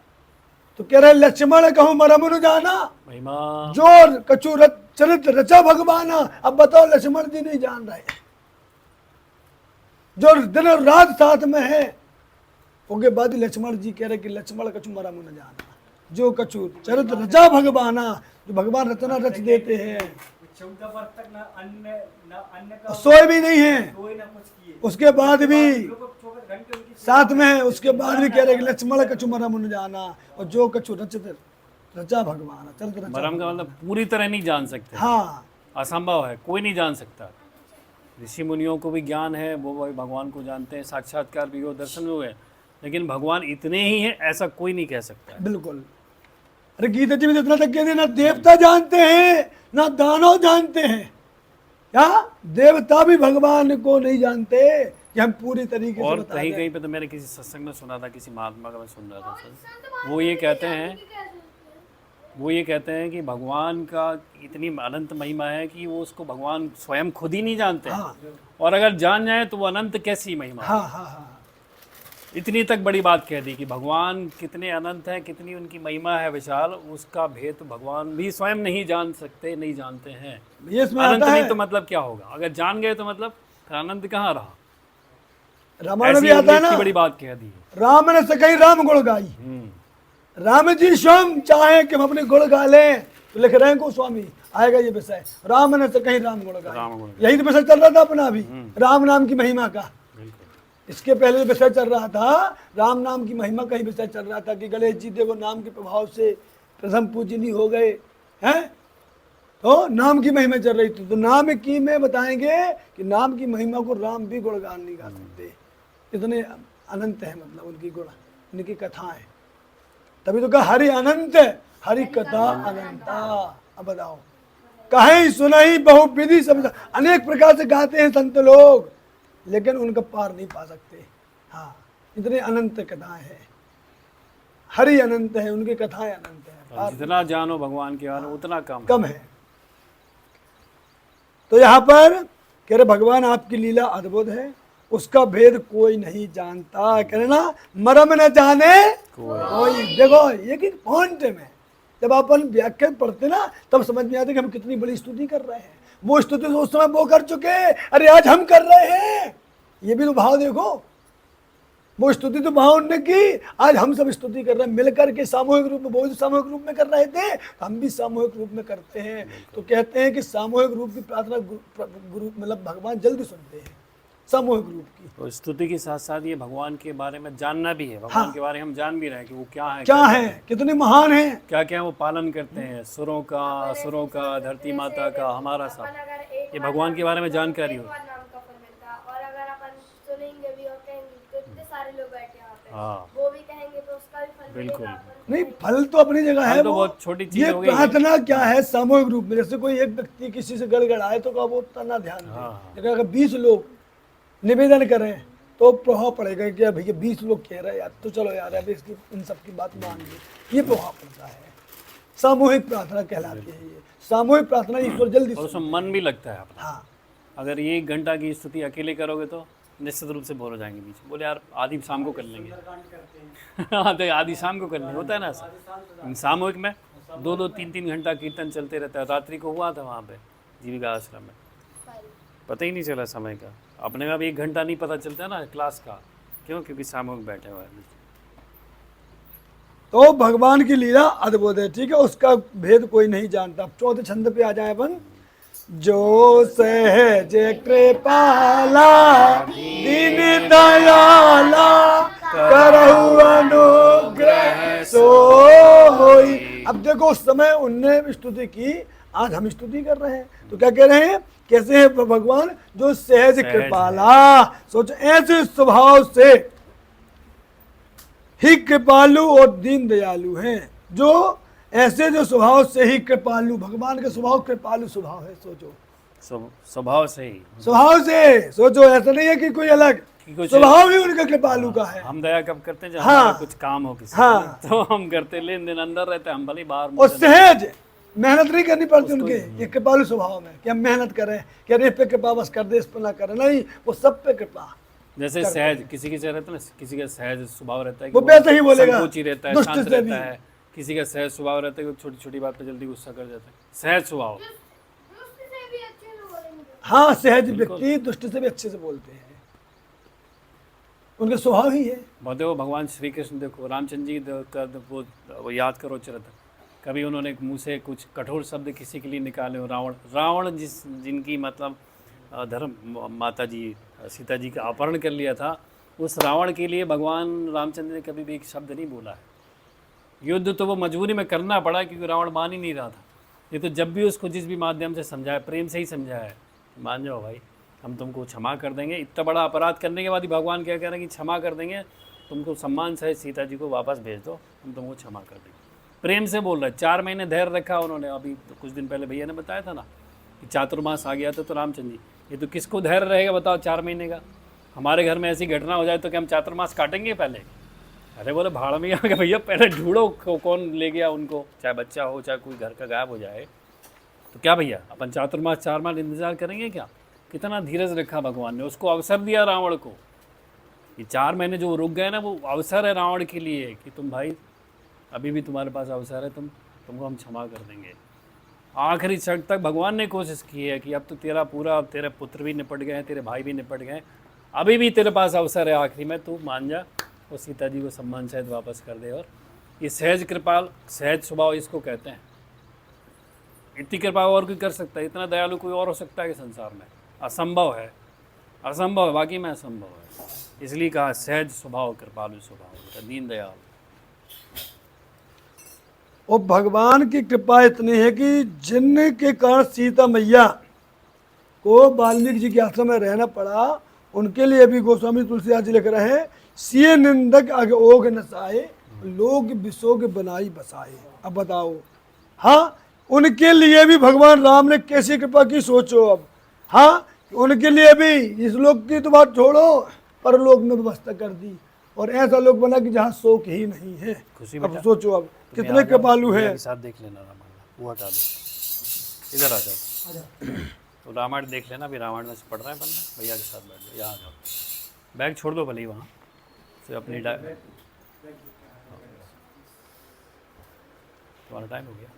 तो कह रहे लक्ष्मण कहूँ मरमुन जाना, महिमा जो कछु चरित्र रचा भगवाना। अब बताओ लक्ष्मण जी नहीं जान रहे, जो दिन और रात साथ में है, उसके बाद लक्ष्मण जी कह रहे कि लक्ष्मण कछु मरमुन जाना, जो कछु चरित्र रचा भगवाना, जो भगवान रचना रच देते हैं। 14 वर्ष तक ना अन्न का सोए भी नहीं है, कोई ना कुछ किए, उसके बाद भी 24 घंटे उनकी साथ में है, उसके बाद भी कह रहे कि लक्ष्मण कछु मरमुन जाना, और जो कछु रचित रचा भगवान चरित्र रचा। मरम का मतलब पूरी तरह नहीं जान सकते, हाँ, असंभव है, कोई नहीं जान सकता। ऋषि मुनियों को भी ज्ञान है, वो भगवान को जानते हैं, साक्षात्कार भी हो, दर्शन भी हुए, लेकिन भगवान इतने ही हैं ऐसा कोई नहीं कह सकता। बिल्कुल। अरे गीता जी में इतना तक कह दिया, ना देवता जानते हैं ना दानव जानते हैं। क्या देवता भी भगवान को नहीं जानते कि हम पूरी तरीके से और बता कहीं दें। कहीं पे तो मैंने किसी सत्संग में सुना था, किसी महात्मा का मैं सुन रहा था सर, वो ये कहते हैं कि भगवान का इतनी अनंत महिमा है कि वो उसको भगवान स्वयं खुद ही नहीं जानते हैं। हाँ। और अगर जान जाए तो वो अनंत कैसी महिमा है। हाँ हाँ हाँ, इतनी तक बड़ी बात कह दी कि भगवान कितने अनंत हैं, कितनी उनकी महिमा है विशाल, उसका भेद भगवान भी स्वयं नहीं जान सकते, नहीं जानते हैं। ये इसमें अनंत आता नहीं है। तो मतलब क्या होगा? अगर जान गए तो मतलब फिर आनंद कहाँ रहा? रामायण में ऐसी भी आता है इतनी ना, बड़ी बात कह दी। राम ने से कहीं राम गुण गाई। राम जी स्वयं चाहे कि हम अपने गुण गा लें, तो लिख रहे हैं गोस्वामी, आएगा ये विषय। राम ने से कहीं राम गुण गाई, राम गुण यही तो विषय चल रहा था अपना अभी, राम नाम की महिमा का। बिल्कुल। इसके पहले विषय चल रहा था राम नाम की महिमा का ही विषय चल रहा था कि गणेश जी देखो नाम के प्रभाव से प्रथम पूजनीय हो गए हैं। तो नाम की महिमा चल रही थी, तो नाम की में बताएंगे कि नाम की महिमा को राम भी गुणगान नहीं गा सकते, इतने अनंत है मतलब उनकी गुण, उनकी कथाएं। तभी तो कहा हरि अनंत हरि कथा अनंता। अब बताओ, कहीं सुनाई बहुविधि समझा, अनेक प्रकार से गाते हैं संत लोग, लेकिन उनका पार नहीं पा सकते। हाँ, इतने अनंत कथाएं हैं, हरि अनंत है, उनकी कथाएं अनंत है, जितना जानो भगवान के बारे में उतना कम है। तो यहाँ पर कह रहे भगवान आपकी लीला अद्भुत है, उसका भेद कोई नहीं जानता। कह रहे ना मरम न जाने कोई। देखो ये कि पॉइंट में जब अपन व्याख्यान पढ़ते ना तब समझ में आते कि हम कितनी बड़ी स्तुति कर रहे हैं। वो स्तुति तो उस समय वो कर चुके, अरे आज हम कर रहे हैं। ये भी तो भाव देखो, वो स्तुति तो भाव उनने की, आज हम सब स्तुति कर रहे हैं मिलकर के सामूहिक रूप में। वो सामूहिक रूप में कर रहे थे, हम भी सामूहिक रूप में करते हैं। तो कहते हैं कि सामूहिक रूप की प्रार्थना गुरु मतलब भगवान जल्दी सुनते हैं, सामूहिक रूप की। तो स्तुति के साथ साथ ये भगवान के बारे में जानना भी है, भगवान के बारे में हम जान भी रहे हैं कि वो क्या है, कितने महान है, क्या क्या वो पालन करते हैं, सुरों का, धरती माता का, हमारा सब, ये भगवान के बारे में जानकारी हो। और अगर अपन सुनेंगे भी और कहेंगे तो इतने सारे लोग बैठे यहाँ पे, हाँ। वो भी कहेंगे तो उसका भी फल बिल्कुल। मिलेगा। नहीं फल तो अपनी जगह है, तो वो बहुत छोटी चीज ये हो गई। प्रार्थना क्या है सामूहिक रूप में। जैसे कोई एक व्यक्ति किसी से गड़गड़ाए तो का वो उतना ना ध्यान दे, हाँ। लेकिन अगर 20 लोग निवेदन करें तो प्रभाव पड़ेगा कि भैया 20 लोग कह रहे हैं यार, तो चलो यार अब इसकी इन सब की बात मान ली, ये प्रभाव पड़ता है। सामूहिक प्रार्थना कहलाती है ये, सामूहिक प्रार्थना ईश्वर जल्दी और उसमें मन भी लगता है अपना। हाँ, अगर ये 1 घंटा की स्तुति अकेले करोगे तो निश्चित रूप से बोर हो जाएंगे बीच में, बोले यार आधी शाम को कर लेंगे। हाँ तो आधी शाम को कर लेंगे, होता है ना ऐसा। सामूहिक में 2-2, 3-3 घंटा कीर्तन चलते रहता है। रात्रि को हुआ था वहाँ पे जीविका आश्रम में, पता ही नहीं चला समय का। अपने में अब 1 घंटा नहीं पता चलता ना क्लास का, क्यों? क्योंकि सामूहिक बैठे हुए हैं। तो भगवान की लीला अद्भुत है, ठीक है, उसका भेद कोई नहीं जानता। अब चौथे छंद पे आ जाए अपन। जो सहज कृपाला दीन दयाला करहु अनुग्रह सोई। अब देखो उस समय उनने स्तुति की, आज हम स्तुति कर रहे हैं, तो क्या कह रहे हैं, कैसे है भगवान? जो सहज कृपाला, सोचो ऐसे स्वभाव से ही कृपालु और दीन दयालु हैं, जो ऐसे जो स्वभाव से ही कृपालु, भगवान का स्वभाव कृपालु स्वभाव है। सोचो स्वभाव से ही, स्वभाव से सोचो, ऐसा नहीं है कि कोई अलग स्वभाव ही उनका कृपालु का है। हम दया कब करते हैं जब हाँ, हमारा कुछ काम हो किसी हाँ, तो हम करते, लेन देन अंदर रहते हैं, हम भले बाहर। और सहज मेहनत नहीं करनी पड़ती उनके, ये कृपालु स्वभाव में कि हम मेहनत करें कि अरे पे कृपा बस कर दे, इस पर ना करें, नहीं, वो सब पे कृपा। जैसे सहज किसी के रहता है ना, किसी का सहज स्वभाव रहता है वो वैसे ही बोलेगा, संकोची रहता है, दुष्ट शांत से रहता है। किसी का सहज स्वभाव रहता है कि छोटी छोटी बात पे जल्दी गुस्सा कर जाता है, सहज स्वभाव। दुष्ट से भी अच्छे से बोलेंगे। हाँ, सहज व्यक्ति दुष्ट से भी अच्छे से बोलते हैं, उनका स्वभाव ही है। बहुत देखो भगवान श्री कृष्ण, देखो रामचंद्र जी का वो याद करो चरित्र, कभी उन्होंने मुँह से कुछ कठोर शब्द किसी के लिए निकाले हो। रावण जिनकी मतलब धर्म माता जी सीता जी का अपहरण कर लिया था, उस रावण के लिए भगवान रामचंद्र ने कभी भी एक शब्द नहीं बोला है। युद्ध तो वो मजबूरी में करना पड़ा क्योंकि रावण मान ही नहीं रहा था। ये तो जब भी उसको जिस भी माध्यम से समझाया, प्रेम से ही समझाया है, मान जाओ भाई हम तुमको क्षमा कर देंगे। इतना बड़ा अपराध करने के बाद ही भगवान क्या कह रहे हैं कि क्षमा कर देंगे, तुमको सम्मान सहित सीता जी को वापस भेज दो, हम तुमको क्षमा कर देंगे। प्रेम से बोल रहे, 4 महीने धैर्य रखा उन्होंने। अभी तो कुछ दिन पहले भैया ने बताया था ना कि चातुर्मास आ गया था, तो रामचंद्र जी, ये तो किसको धैर्य रहेगा बताओ 4 महीने का। हमारे घर में ऐसी घटना हो जाए तो क्या हम चातुर्मास काटेंगे पहले? अरे बोले भाड़ में आ गया भैया, पहले ढूंढो कौन ले गया उनको, चाहे बच्चा हो चाहे कोई घर का गायब हो जाए, तो क्या भैया अपन चातुर्मास 4 माह इंतजार करेंगे क्या? कितना धीरज रखा भगवान ने, उसको अवसर दिया रावण को। ये 4 महीने जो रुक गए ना, वो अवसर है रावण के लिए कि तुम भाई अभी भी तुम्हारे पास अवसर है, तुमको हम क्षमा कर देंगे। आखिरी क्षण तक भगवान ने कोशिश की है कि अब तो तेरा पूरा, तेरे पुत्र भी निपट गए, तेरे भाई भी निपट गए, अभी भी तेरे पास अवसर है आखिरी में, तू मान जा और सीता जी को सम्मान सहित वापस कर दे। और ये सहज कृपाल, सहज स्वभाव इसको कहते हैं। इतनी कृपा और कोई कर सकता है? इतना दयालु कोई और हो सकता है कि संसार में? असंभव है, असंभव है, बाकी में असंभव है। इसलिए कहा सहज स्वभाव कृपालु स्वभाव, दीनदयाल। और भगवान की कृपा इतनी है कि जिनके कारण सीता मैया को वाल्मीकि जी के आश्रम में रहना पड़ा, उनके लिए भी गोस्वामी तुलसीदास जी लिख रहे हैं, सिय निंदक अग ओग नसाए, लोग विशोग बनाई बसाए। अब बताओ, हाँ, उनके लिए भी भगवान राम ने कैसी कृपा की, सोचो अब। हाँ, उनके लिए भी इस लोक की तो बात छोड़ो, परलोक में व्यवस्था कर दी, और ऐसा लोक बना कि जहाँ शोक ही नहीं है। खुशी अब बेटा, सोचो अब तुम्हें कितने आ जाओ, कृपालु भैया है। के साथ देख लेना रामायण, वो हटा दो, इधर आ जाओ। तो रामायण देख लेना, अभी रामायण में से पढ़ रहा है बंदा, भैया के साथ बैठ जाओ, यहाँ आ जाओ, बैग छोड़ दो भले ही वहाँ से अपनी तुम्हारा टाइम हो गया,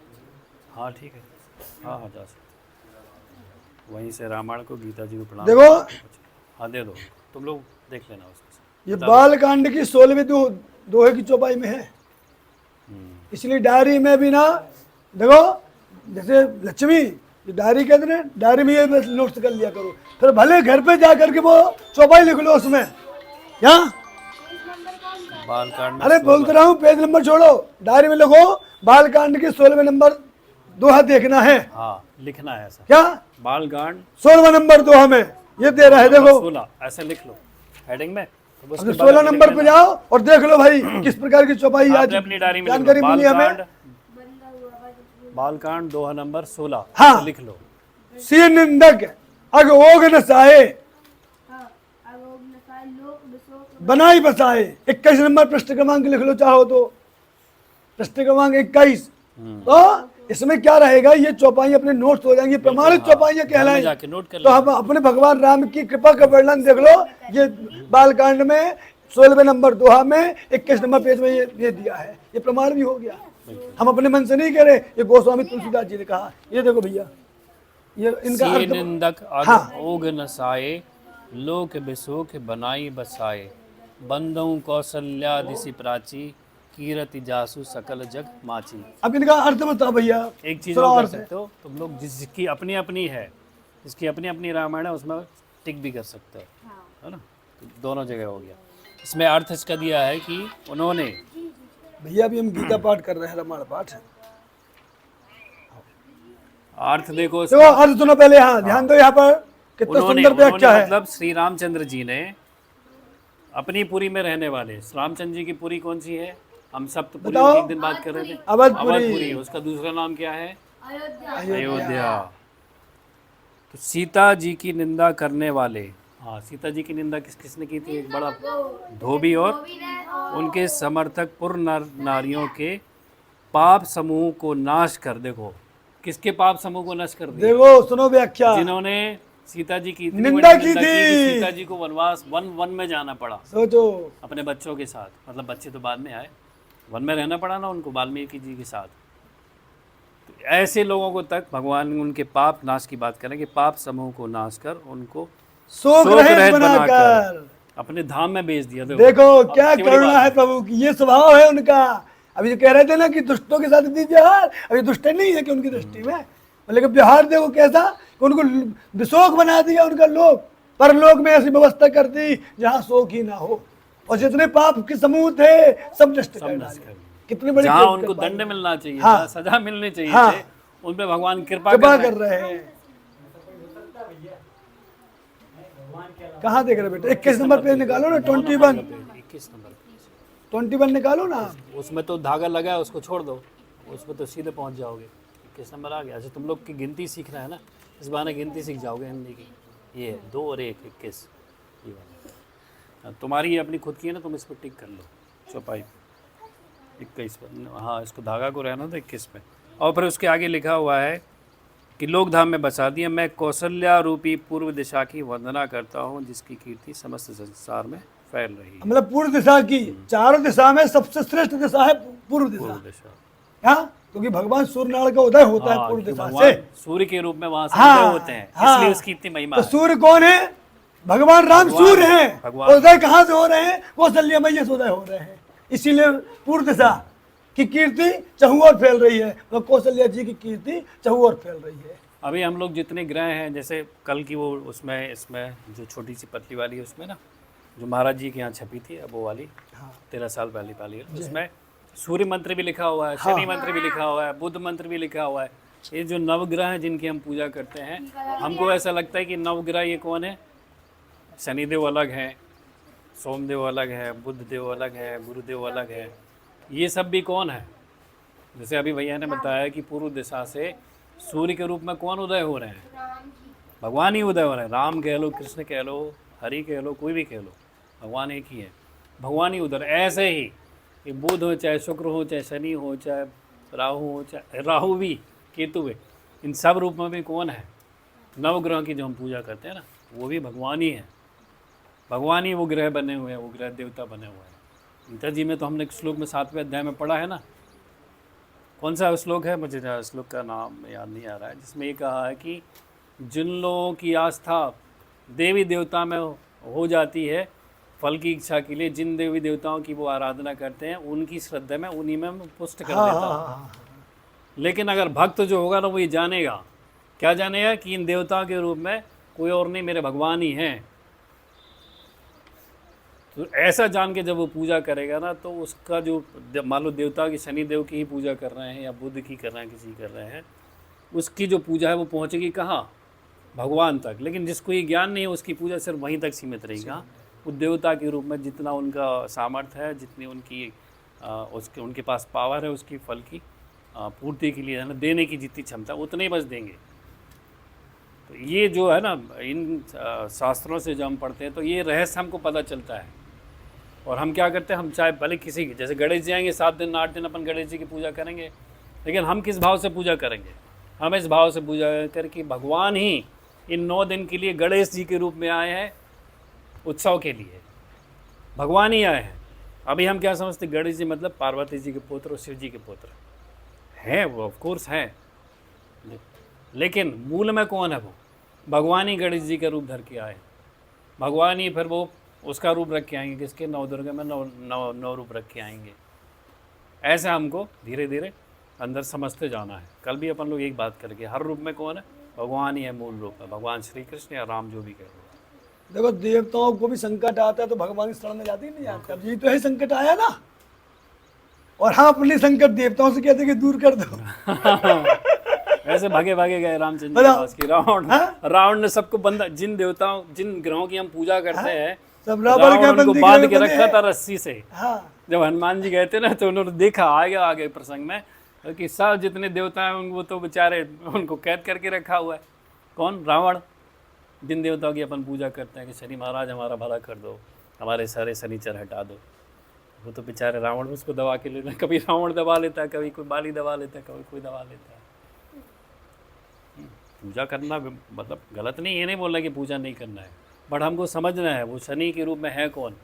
हाँ ठीक है, हाँ हाँ जा सकते, वहीं से रामायण को गीता जी को प्रणाम। देखो, हाँ दे दो, तुम लोग देख लेना उसको। ये बाल कांड की 16वीं दोहे की चौपाई में है। इसलिए डायरी में भी ना, देखो जैसे लक्ष्मी, ये डायरी कहते हैं, डायरी में ये नोट्स कर लिया करो, फिर भले घर पे जा करके वो चौपाई लिख लो उसमें। यहाँ बालकांड में अरे बोलते रहा हूँ, पेज नंबर छोड़ो, डायरी में लिखो बालकांड की 16वें नंबर दोहा देखना है। हाँ लिखना है ऐसा, क्या बालकांड 16वां नंबर दोहा में ये दे रहा है, देखो 16 ऐसे लिख लो हेडिंग में, तो अब 16 नंबर पे जाओ और देख लो भाई किस प्रकार की चौपाई आज आपने अपनी डायरी में जानकारी मिली हमें। बालकांड दोहा नंबर 16 हाँ। ऐसे लिख लो। सी निंदक अग ओग नसाए, बनाई बसाए। 21 नंबर पृष्ठ क्रमांक लिख लो चाहो तो, पृष्ठ क्रमांक 21। तो इसमें क्या रहेगा, ये चौपाई अपने नोट्स हो जाएंगी, प्रमाणित चौपाइयाँ कहलाएंगी। जाके नोट कर तो हम अपने भगवान राम की कृपा का वर्णन देख लो, ये बालकांड में 16वें नंबर दोहा में 21 नंबर पेज में ये दिया है, ये प्रमाण भी हो गया। हम अपने मन से नहीं कह रहे, ये गोस्वामी तुलसीदास जी ने कहा। ये देखो भैया, ये इनका अर्थ। निंदक हाँ। ओग नसाए, लोक बिसोख बनाई बसाए, बंदऊ कौशल्या दिशि प्राची, कीरति जासु सकल जग माची। अब इनका अर्थ बताओ भैया। एक चीज थोड़ा और कर अर्थ है। सकते हो तुम लोग, जिसकी अपनी अपनी है, जिसकी अपनी अपनी रामायण है उसमें टिक भी कर सकते हो, है ना, तो दोनों जगह हो गया। इसमें अर्थ इसका दिया है कि उन्होंने, भैया अभी हम गीता पाठ कर रहे हैं, रामायण पाठ। अर्थ देखो देखो अर्थ सुनो पहले, हाँ ध्यान दो, यहाँ पर कितना सुंदर व्याख्या है। मतलब श्री रामचंद्र जी ने अपनी पुरी में रहने वाले, रामचंद्र जी की पुरी कौन सी है, हम सप्तपुरी बताओ। की एक दिन बात कर रहे थे, अवधपुरी। अवधपुरी, उसका दूसरा नाम क्या है, अयोध्या। तो सीता जी की निंदा करने वाले, हाँ सीता जी की निंदा किसने की थी, एक बड़ा धोबी और उनके समर्थक पुर नारियों के पाप समूह को नाश कर, देखो किसके पाप समूह को नष्ट कर दिया, देखो सुनो व्याख्या, जिन्होंने सीता जी की इतनी निंदा बड़ी की कि थी। सीता जी को वनवास वन में जाना पड़ा सोचो। अपने बच्चों के साथ, मतलब बच्चे तो बाद में आए, वन में रहना पड़ा ना उनको वाल्मीकि जी के साथ। तो ऐसे लोगों को तक भगवान उनके पाप नाश की बात करें कि पाप समूह को नाश कर उनको शोक रहित रहित बनाकर अपने धाम में भेज दिया। देखो क्या कितनी बड़ी करुणा बात है प्रभु की, ये स्वभाव है उनका। अभी जो कह रहे थे ना कि दुष्टों के साथ इतनी व्यवहार, अभी दुष्ट नहीं है कि उनकी दृष्टि में, लेकिन व्यवहार देखो कैसा कि उनको विशोक बना दिया उनका लोक, परलोक में ऐसी व्यवस्था कर दी जहाँ शोक ही ना हो, और जितने पाप के समूह थे सब नष्ट कर डाले। कितनी बड़ी जहाँ कृपा उनको कर दंड मिलना चाहिए हाँ। था, सजा मिलनी चाहिए हाँ। थे, उन पे भगवान कृपा कर रहे हैं। कहाँ देख रहे बेटे, 21 नंबर पेज निकालो ना, 21 21 नंबर 21 निकालो ना। उसमें तो धागा लगा है, उसको छोड़ दो, उसमें तो सीधे पहुंच जाओगे। 21 नंबर आ गया। अच्छा तुम लोग की गिनती सीखना है ना, इस बहाने गिनती सीख जाओगे हिंदी की। ये 2 और 1 21, ये वाला तुम्हारी ये अपनी खुद की है ना, तुम इस पर टिक कर लो चौपाई 21 पर, हाँ इसको धागा को रहना तो 21 पे। और फिर उसके आगे लिखा हुआ है कि लोक धाम में बसा दिया, मैं कौशल्या रूपी पूर्व दिशा की वंदना करता हूँ, जिसकी कीर्ति समस्त संसार में फैल रही है। मतलब पूर्व दिशा की, चारों दिशा में सबसे श्रेष्ठ दिशा है पूर्व पूर्व दिशा। दिशा, हाँ, क्योंकि भगवान सूर्यनारायण का उदय होता है हाँ, पूर्व कि दिशा भगवान से। सूर्य के रूप में वहां से हाँ, उदय होते हैं, हाँ। इसलिए उसकी इतनी महिमा तो है। सूर्य कौन है? भगवान राम सूर्य हैं। भगवान। उदय कहाँ से हो रहे हैं? कौशल्या मैया से उदय हो रहे हैं, इसीलिए पूर्व दिशा की कीर्ति चहुँ ओर फैल रही है, तो कौशल्या जी की कीर्ति चहुँ ओर फैल रही है। अभी हम लोग जितने ग्रह हैं, जैसे कल की वो उसमें इसमें जो छोटी सी पतली वाली है उसमें ना, जो महाराज जी के यहाँ छपी थी अब वो वाली, 13 साल पहले वाली, उसमें सूर्य मंत्र भी लिखा हुआ है, शनि मंत्र भी लिखा हुआ है, बुध मंत्र भी लिखा हुआ है। ये जो नवग्रह हैं जिनकी हम पूजा करते हैं, हमको ऐसा लगता है कि नवग्रह ये कौन है? शनिदेव अलग है, सोमदेव अलग है, बुध देव अलग है, गुरुदेव अलग है। ये सब भी कौन है? जैसे अभी भैया ने बताया कि पूर्व दिशा से सूर्य के रूप में कौन उदय हो रहे हैं? भगवान ही उदय हो रहे हैं। राम कह लो, कृष्ण कह लो, हरि कह लो, कोई भी कह लो, भगवान एक ही है, भगवान ही उधर। ऐसे ही ये बुध हो, चाहे शुक्र हो, चाहे शनि हो, चाहे राहु हो, चाहे राहु भी, केतु भी, इन सब रूप में भी कौन है? नवग्रह की जो हम पूजा करते हैं ना, वो भी भगवान ही है। भगवान ही वो ग्रह बने हुए हैं, वो ग्रह देवता बने हुए हैं। गीता जी में तो हमने एक श्लोक में 7वें अध्याय में पढ़ा है ना, कौन सा श्लोक है, मुझे श्लोक का नाम याद नहीं आ रहा है, जिसमें ये कहा है कि जिन लोगों की आस्था देवी देवता में हो जाती है फल की इच्छा के लिए, जिन देवी देवताओं की वो आराधना करते हैं, उनकी श्रद्धा में उन्हीं में पुष्ट कर देता हूँ। लेकिन अगर भक्त जो होगा ना, वो ये जानेगा, क्या जानेगा? कि इन देवताओं के रूप में कोई और नहीं, मेरे भगवान ही हैं। तो ऐसा जान के जब वो पूजा करेगा ना, तो उसका जो मान लो देवता की शनि देव की ही पूजा कर रहे हैं या बुध की कर रहे हैं, किसी कर रहे हैं, उसकी जो पूजा है वो पहुँचेगी कहाँ? भगवान तक। लेकिन जिसको ये ज्ञान नहीं है, उसकी पूजा सिर्फ वहीं तक सीमित रहेगी। वो देवता के रूप में जितना उनका सामर्थ्य है, जितनी उनकी उसके उनके पास पावर है, उसकी फल की पूर्ति के लिए है ना, देने की जितनी क्षमता, उतने ही बस देंगे। तो ये जो है ना, इन शास्त्रों से जो हम पढ़ते हैं, तो ये रहस्य हमको पता चलता है। और हम क्या करते हैं, हम चाहे भले किसी की, जैसे गणेश जी आएंगे 7 दिन 8 दिन अपन गणेश जी की पूजा करेंगे, लेकिन हम किस भाव से पूजा करेंगे? हम इस भाव से पूजा करके भगवान ही इन 9 दिन के लिए गणेश जी के रूप में आए हैं, उत्सव के लिए भगवान ही आए हैं। अभी हम क्या समझते, गणेश जी मतलब पार्वती जी के पुत्र और शिव जी के पुत्र हैं, वो ऑफ कोर्स हैं, लेकिन मूल में कौन है? वो भगवान ही गणेश जी का रूप धर के आए, भगवान ही फिर वो उसका रूप रख के आएंगे, किसके? नवदुर्गा में नौ रूप रख के आएंगे। ऐसे हमको धीरे धीरे अंदर समझते जाना है। कल भी अपन लोग एक बात करके, हर रूप में कौन है? भगवान ही है मूल रूप में, भगवान श्री कृष्ण या राम, जो भी कह रहे। देखो देवताओं को भी संकट आता है तो भगवान की शरण में जाते ही नहीं जाते। अब ये तो है संकट आया ना, और हम अपने संकट देवताओं से कहते कि दूर कर दो। ऐसे भागे भागे गए रामचंद्र के पास कि रावण ने सबको बंधा, जिन देवताओं जिन ग्रहों की हम पूजा करते हैं, सब रावण उनको बांध के रखा था रस्सी से। हाँ। जब हनुमान जी गए थे ना, तो उन्होंने देखा आगे प्रसंग में कि सब जितने देवता हैं वो तो बेचारे उनको कैद करके रखा हुआ है। कौन? रावण। जिन देवताओं की अपन पूजा करते हैं कि शनि महाराज हमारा भला कर दो, हमारे सारे शनिचर हटा दो, वो तो बेचारे रावण उसको दबा के लेते हैं। कभी रावण दबा लेता है, कभी कोई बाली दबा लेता है, कभी कोई दबा लेता है। पूजा करना मतलब गलत नहीं, ये नहीं बोल रहा कि पूजा नहीं करना है, बट हमको समझना है वो शनि के रूप में है कौन।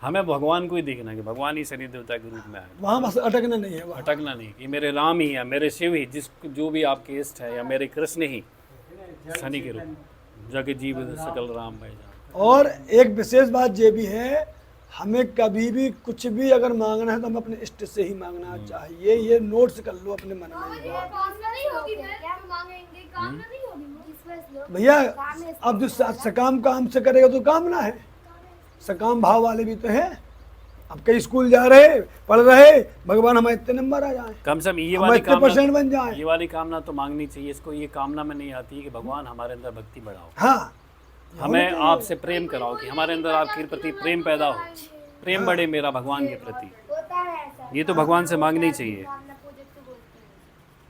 हमें भगवान को ही देखना है कि भगवान ही शनि देवता के रूप में है, वहाँ बस अटकना नहीं है, अटकना नहीं कि मेरे राम ही है, मेरे शिव ही, जिस जो भी आपके इष्ट है, या मेरे कृष्ण ही शनि के रूप, जग जीव सकल राम भाई जान। और एक विशेष बात ये भी है, हमें कभी भी कुछ भी अगर मांगना है तो हमें अपने इष्ट से ही मांगना चाहिए। ये नोट्स कर लो अपने मन में भैया। अब जो सकाम काम से करेगा तो कामना है, सकाम भाव वाले भी तो हैं। अब कई स्कूल जा रहे, पढ़ रहे, भगवान हमारे इतने नंबर आ जाए, कम से कम ये वाली परसेंट बन जाए, ये वाली कामना तो मांगनी चाहिए। इसको ये कामना में नहीं आती है कि भगवान हमारे अंदर भक्ति बढ़ाओ, हाँ, हमें आपसे प्रेम कराओ, कि हमारे अंदर आपके प्रति प्रेम पैदा हो, प्रेम बढ़े मेरा भगवान के प्रति। ये तो भगवान से मांगनी चाहिए।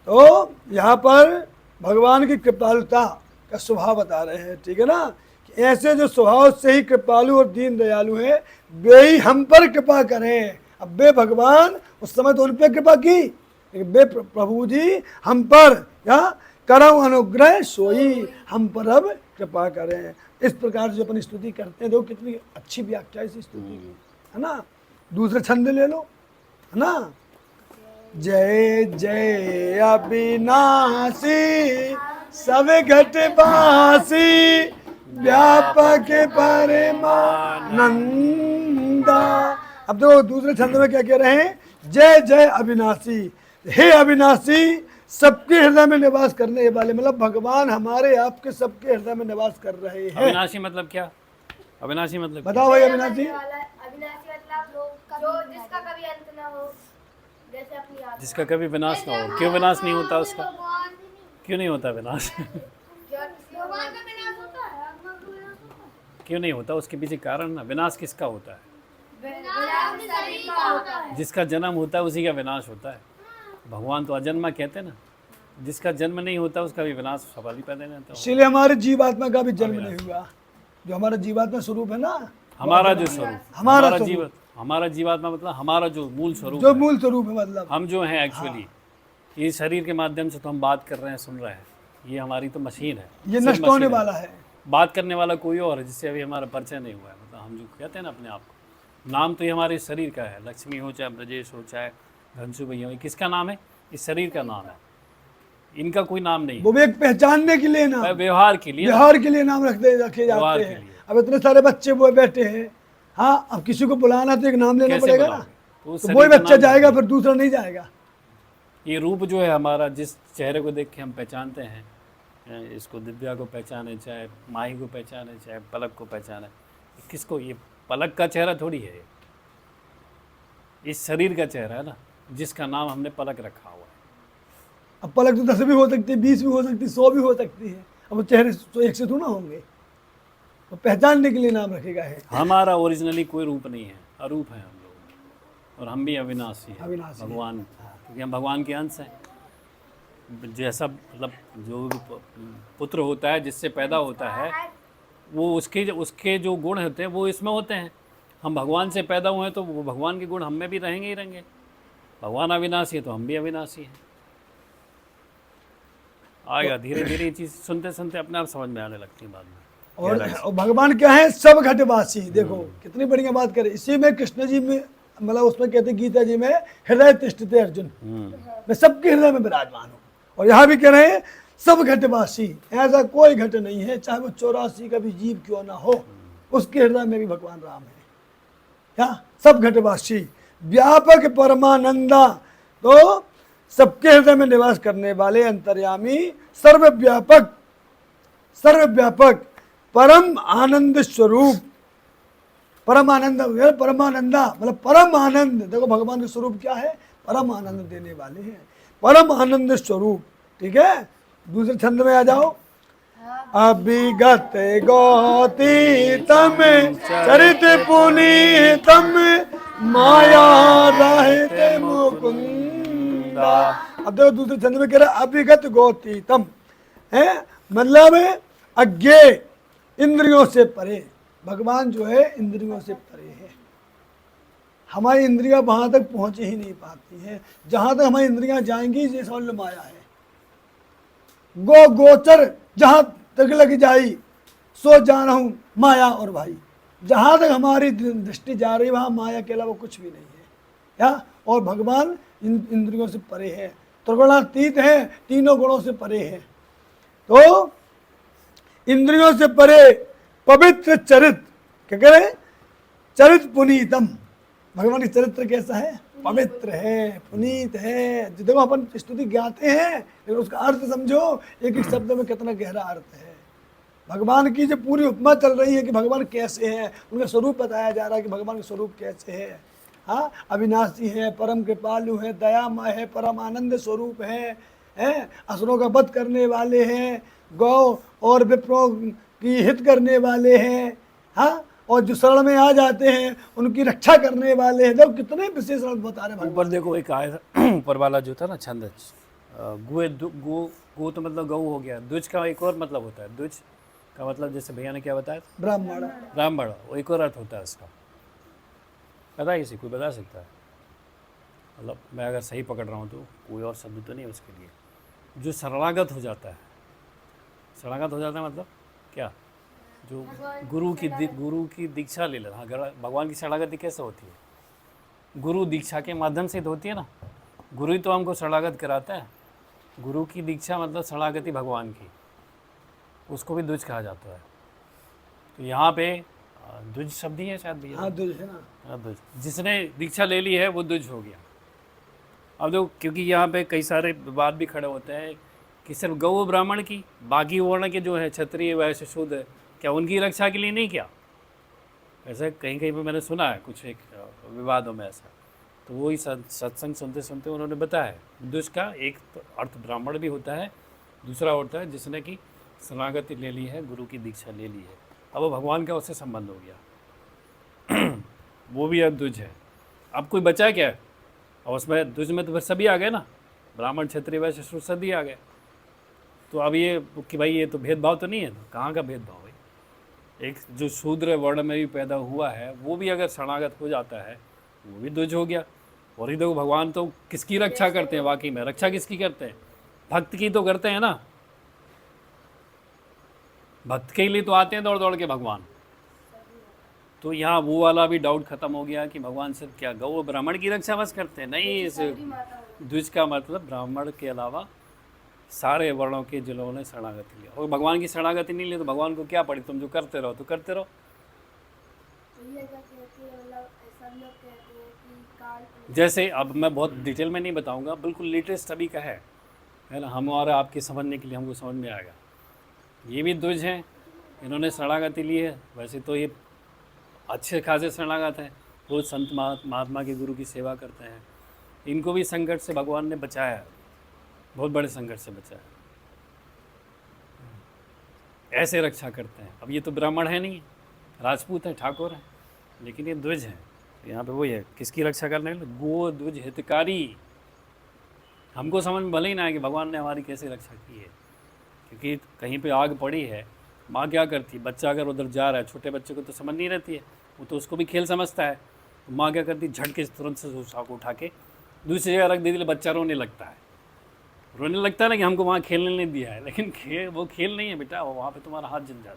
तो यहाँ पर भगवान की कृपालुता का स्वभाव बता रहे हैं, ठीक है ना, कि ऐसे जो स्वभाव से ही कृपालु और दीन दयालु है, वे ही हम पर कृपा करें। अब वे भगवान उस समय तो उन पर कृपा की, लेकिन वे प्रभु जी हम पर या करम अनुग्रह सोई, हम पर अब कृपा करें। इस प्रकार जो अपन स्तुति करते हैं, देखो कितनी अच्छी व्याख्या इस स्तुति की, है ना। दूसरे छंद ले लो, है ना। जय जय अविनाशी सब घट बासी, व्यापक परमानंदा। अब देखो दूसरे छंद में क्या कह रहे हैं, जय जय अविनाशी, हे अविनाशी, सबके हृदय में निवास करने वाले, मतलब भगवान हमारे आपके सबके हृदय में निवास कर रहे हैं। अविनाशी मतलब क्या? अविनाशी मतलब बताओ भाई अविनाशी। अविनाशी मतलब जो जिसका कभी अंत ना हो, जैसे अपनी आत्मा। जिसका कभी विनाश ना हो। क्यों विनाश नहीं होता उसका? क्यों नहीं होता विनाश? भगवान का विनाश होता है, आत्मा का विनाश होता है। क्यों नहीं होता? उसके पीछे कारण ना। विनाश किसका होता है? विनाश शरीर का होता है। जिसका जन्म होता है उसी का विनाश होता है। भगवान तो अजन्मा कहते हैं ना, जिसका जन्म नहीं होता उसका भी विनाश सवाल ही पैदा नहीं होता। इसीलिए हमारे जीवात्मा का भी जन्म नहीं हुआ। जो हमारा जीवात्मा स्वरूप है ना, हमारा जो स्वरूप, हमारा हमारा जीवात्मा मतलब हमारा जो मूल स्वरूप जो है, मूल स्वरूप है, मतलब हम जो हैं एक्चुअली, ये शरीर के माध्यम से तो हम बात कर रहे हैं, सुन रहे हैं, ये हमारी तो मशीन है। ये सिर्फ नष्ट होने मशीन है। वाला है। बात करने वाला कोई और है जिससे अभी हमारा परिचय नहीं हुआ है। मतलब हम जो कहते हैं ना अपने आप को, नाम तो ये हमारे शरीर का है। लक्ष्मी हो चाहे ब्रजेश हो चाहे घनसू भैया हो, ये किसका नाम है? इस शरीर का नाम है। इनका कोई नाम नहीं वो भी एक पहचानने के लिए नाम, है, व्यवहार के लिए। व्यवहार के लिए नाम रखे व्यवहार जाते के हैं। लिए। अब इतने सारे बच्चे वो बैठे हैं, हाँ, अब किसी को बुलाना तो एक नाम लेना कैसे पड़ेगा ना। बुलाओगे? तो उस तो शरीर वही का बच्चा नाम जाएगा, नहीं। फिर दूसरा नहीं जाएगा। ये रूप जो है हमारा, जिस चेहरे को देख के हम पहचानते हैं, इसको दिव्या को पहचाने, चाहे माही को पहचाने, चाहे पलक को पहचाने, किसको? ये पलक का चेहरा थोड़ी है, इस शरीर का चेहरा है ना, जिसका नाम हमने पलक रखा हुआ है। अब पलक तो 10 भी हो सकती है, 20 भी हो सकती है, 100 भी हो सकती है। अब वो चेहरे तो एक से थोड़ा होंगे, तो पहचानने के लिए नाम रखेगा है। हमारा ओरिजिनली कोई रूप नहीं है, अरूप है हम लोग, और हम भी अविनाशी हैं। अविनाशी हैं। भगवान, क्योंकि हम भगवान के अंश हैं। जैसा मतलब जो भी पुत्र होता है, जिससे पैदा होता है, वो उसके जो गुण होते हैं वो इसमें होते हैं। हम भगवान से पैदा हुए हैं तो वो भगवान के गुण हम में भी रहेंगे ही रहेंगे। भगवान अविनाशी है तो हम भी अविनाशी हैं। आएगा धीरे धीरे ये चीज़ सुनते सुनते अपने आप समझ में आने लगती है बाद में। और भगवान क्या है? सब घटवासी। देखो कितनी बढ़िया बात करे। इसी में कृष्ण जी में, मतलब उसमें कहते गीता जी में, हृदय तिष्ठते अर्जुन, मैं सबके हृदय में विराजमान हूँ। और यहाँ भी कह रहे हैं सब घटवासी। ऐसा कोई घट नहीं है, चाहे वो 84 का भी जीव क्यों ना हो, उसके हृदय में भी भगवान राम है। क्या? सब घटवासी, व्यापक परमानंदा, तो सबके हृदय में निवास करने वाले अंतर्यामी, सर्वव्यापक, सर्वव्यापक परम आनंद स्वरूप। परम आनंद, परमानंदा मतलब परम आनंद। देखो भगवान का स्वरूप क्या है? परम आनंद देने वाले हैं, परम आनंद स्वरूप। ठीक है, दूसरे छंद में आ जाओ। अभिगत गौतीतम चरित पुनीतम माया रहित मुकुंदा। अब देखो दूसरे छंद में कह रहा है अभिगत गौतीतम है, मतलब अज्ञेय, इंद्रियों से परे। भगवान जो है इंद्रियों से परे है। हमारी इंद्रियां वहां तक पहुंच ही नहीं पाती हैं। जहां तक हमारी इंद्रियां जाएंगी ये समझ लो माया है। गोचर जहां तक लग जाई सो जाना हूं माया और भाई। जहां तक हमारी दृष्टि जा रही वहां माया के अलावा कुछ भी नहीं है। क्या? और भगवान इंद्रियों से परे है, त्रिगुणातीत है, तीनों गुणों से परे है। तो इंद्रियों से परे पवित्र चरित, क्या कह रहे? चरित पुनीतम। भगवान का चरित्र कैसा है? पवित्र है, पुनीत है। देखो अपन स्तुति गाते हैं लेकिन उसका अर्थ समझो, एक एक शब्द में कितना गहरा अर्थ है। भगवान की जो पूरी उपमा चल रही है कि भगवान कैसे हैं, उनका स्वरूप बताया जा रहा है कि भगवान का स्वरूप कैसे है। हाँ, अविनाशी है, परम कृपालु है, दयामय है, परम आनंद स्वरूप है, असुरों का वध करने वाले हैं, गौ और विप्रों की हित करने वाले हैं। हाँ, और जो शरण में आ जाते हैं उनकी रक्षा करने वाले हैं। देखो कितने विशेष अर्थ बता रहे हैं। ऊपर देखो एक आया था ऊपर वाला जो था ना छंद, गो तो मतलब गऊ हो गया। द्विज का एक और मतलब होता है। द्विज का मतलब जैसे भैया ने क्या बताया? ब्राह्मण। ब्राह्मण, वो एक और अर्थ होता है उसका। पता है किसी कोई बता सकता है? मतलब मैं अगर सही पकड़ रहा हूँ तो कोई और शब्द तो नहीं है उसके लिए। जो शरणागत हो जाता है, शरणागत हो जाता है मतलब क्या? जो गुरु की दीक्षा ले लेना। हाँ, भगवान की शरणागति कैसे होती है? गुरु दीक्षा के माध्यम से तो होती है ना। गुरु ही तो हमको शरणागत कराता है। गुरु की दीक्षा मतलब शरणागति भगवान की, उसको भी द्विज कहा जाता है। तो यहाँ पे द्विज शब्द ही है शायद भी। हाँ, द्विज है ना। हाँ, द्विज। जिसने दीक्षा ले ली है वो द्विज हो गया। अब देखो, क्योंकि यहाँ पे कई सारे विवाद भी खड़े होते हैं कि सिर्फ गौ ब्राह्मण की, बाकी वर्ण के जो है क्षत्रिय वैश्य शूद्र, क्या उनकी रक्षा के लिए नहीं? क्या ऐसा कहीं कहीं पे मैंने सुना है कुछ एक विवादों में ऐसा, तो वही सत्संग सुनते सुनते उन्होंने बताया दुष्ट का एक तो अर्थ ब्राह्मण भी होता है, दूसरा होता है जिसने कि शरणागति ले ली है, गुरु की दीक्षा ले ली है, अब वो भगवान का उससे संबंध हो गया वो भी अब द्विज है। अब कोई बचा क्या? और उसमें द्विज में तो फिर सभी आ गए ना, ब्राह्मण क्षत्रिय वैश्य शूद्र सभी आ गए। तो अब ये कि भाई ये तो भेदभाव तो नहीं है, तो कहाँ का भेदभाव है? एक जो शूद्र वर्ण में भी पैदा हुआ है वो भी अगर शरणागत हो जाता है वो भी द्विज हो गया। और ही देखो भगवान तो किसकी रक्षा करते हैं, वाकई में रक्षा किसकी करते हैं? भक्त की तो करते हैं ना, भक्त के लिए तो आते हैं दौड़ दौड़ के भगवान। तो यहाँ वो वाला भी डाउट खत्म हो गया कि भगवान सिर्फ क्या गौ ब्राह्मण की रक्षा बस करते हैं? नहीं, इस द्विज का मतलब ब्राह्मण के अलावा सारे वर्णों के जिन्होंने शरणागति लिया। और भगवान की शरणागति नहीं ली तो भगवान को क्या पड़ी? तुम जो करते रहो तो करते रहो। जैसे अब मैं बहुत डिटेल में नहीं बताऊंगा, बिल्कुल लेटेस्ट अभी का है ना, हम और आपके समझने के लिए हमको समझ में आएगा। ये भी द्विज हैं, इन्होंने शरणागति ली है। वैसे तो ये अच्छे खासे शरणागत हैं, रोज संत महात्मा के गुरु की सेवा करते हैं। इनको भी संकट से भगवान ने बचाया, बहुत बड़े संकट से बचाया। ऐसे रक्षा करते हैं। अब ये तो ब्राह्मण है नहीं, राजपूत है, ठाकुर है, लेकिन ये द्विज हैं। यहाँ पे वही है, किसकी रक्षा करने के लिए? गो द्विज हितकारी। हमको समझ में भले ही ना है कि भगवान ने हमारी कैसे रक्षा की है, क्योंकि कहीं पे आग पड़ी है, माँ क्या करती है? बच्चा अगर उधर जा रहा है, छोटे बच्चे को तो समझ नहीं रहती है, वो तो उसको भी खेल समझता है, तो माँ क्या करती है? झटके तुरंत से उस आग को उठा के दूसरी जगह रख देती है। बच्चा रोने लगता है, रोने लगता है ना कि हमको वहाँ खेलने नहीं दिया है, लेकिन वो खेल नहीं है बेटा, वो वहाँ पे तुम्हारा हाथ जल जाता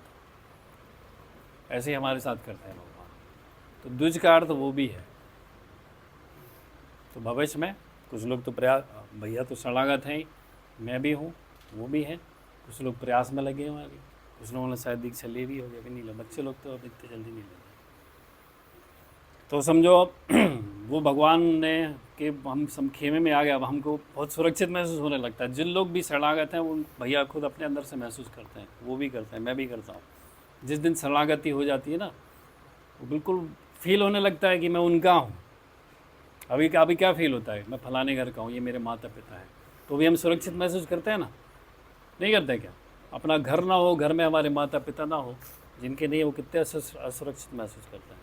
है। ऐसे ही हमारे साथ करते हैं भगवान। तो द्विज का अर्थ वो भी है। तो भविष्य में कुछ लोग तो प्रयास, भैया तो शरणागत हैं ही, मैं भी हूँ, वो भी हैं, कुछ लोग प्रयास में लगे हुए हैं अभी, कुछ लोगों ने शायद दीक्षा ले भी हो गया, अभी नहीं ले, बच्चे लोग तो अब इतने जल्दी नहीं लेते। तो समझो वो भगवान ने कि हम सब खेमे में आ गया, अब हमको बहुत सुरक्षित महसूस होने लगता है। जिन लोग भी शरणागत हैं वो भैया खुद अपने अंदर से महसूस करते हैं, वो भी करते हैं, मैं भी करता हूँ। जिस दिन शरणागति हो जाती है ना, वो बिल्कुल फील होने लगता है कि मैं उनका हूँ। अभी क्या फील होता है? मैं फलाने घर का हूँ, ये मेरे माता पिता हैं, तो भी हम सुरक्षित महसूस करते हैं ना, नहीं करते क्या? अपना घर ना हो, घर में हमारे माता पिता ना हो, जिनके नहीं, वो कितने असुरक्षित महसूस करते हैं।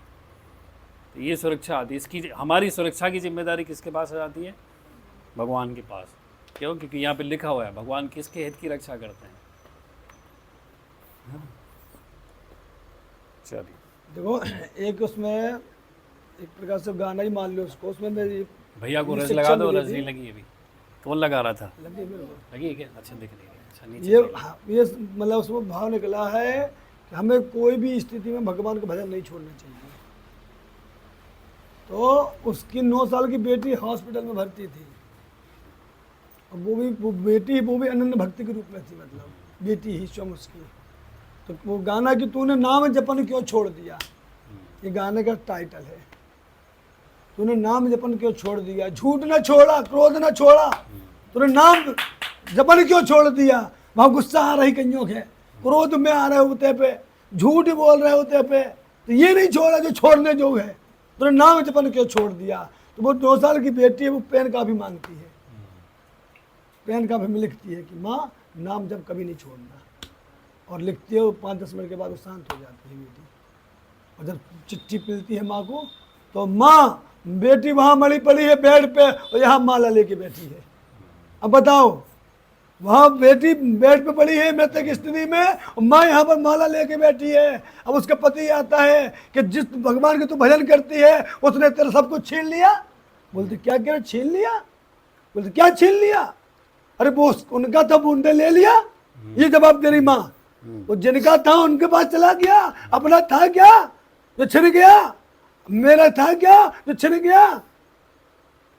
तो ये सुरक्षा आती है, इसकी हमारी सुरक्षा की जिम्मेदारी किसके पास आ जाती है? भगवान के पास। क्यों? क्योंकि यहाँ पे लिखा हुआ है भगवान किसके हित की रक्षा करते हैं। चलिए देखो, एक उसमें एक प्रकार से गाना ही मान लो उसको, उसमें मेरी भैया को रस लगा दो, रस नहीं लगी अभी। कौन लगा रहा था? लगी मेरे को। लगी है क्या? अच्छा दिख रही है। अच्छा नीचे ये ये मतलब उसमें भाव निकला है कि हमें कोई भी स्थिति में भगवान का भजन नहीं छोड़ना चाहिए। तो उसकी 9 साल की बेटी हॉस्पिटल में भर्ती थी, और वो भी अनन्य भक्ति के रूप में थी, मतलब बेटी ही स्वयं उसकी। तो वो गाना कि तूने नाम जपन क्यों छोड़ दिया, ये गाने का टाइटल है। तूने नाम जपन क्यों छोड़ दिया, झूठ न छोड़ा, क्रोध न छोड़ा, तूने नाम जपन क्यों छोड़ दिया। वहाँ गुस्सा आ रही कईयों के, क्रोध में आ रहे होते पे, झूठ बोल रहे होते पे, तो ये नहीं छोड़ा जो छोड़ने जो है। तूने नाम जपन क्यों छोड़ दिया। तो वो 2 साल की बेटी है, वो पेन का भी मांगती है, पेन का भी लिखती है कि माँ नाम जब कभी नहीं छोड़ना, और लिखती है। वो 5-10 मिनट के बाद वो शांत हो जाती है बेटी। और जब चिट्ठी मिलती है माँ को, तो माँ बेटी वहाँ मरी पड़ी है बेड पे, और यहाँ माला लेके बैठी है। अब बताओ, वहाँ बेटी बेड पे पड़ी है मृतक स्थिति में, और माँ यहाँ पर माला लेके बैठी है। अब उसका पति आता है कि जिस भगवान के तू भजन करती है उसने तेरा सब कुछ छीन लिया। बोलती क्या कह रहे, छीन लिया? बोलते क्या छीन लिया? अरे वो उनका था, उनने ले लिया। ये जवाब दे रही माँ, वो जिनका था उनके पास चला गया, अपना था क्या जो छिन गया, मेरा था क्या जो छिन गया।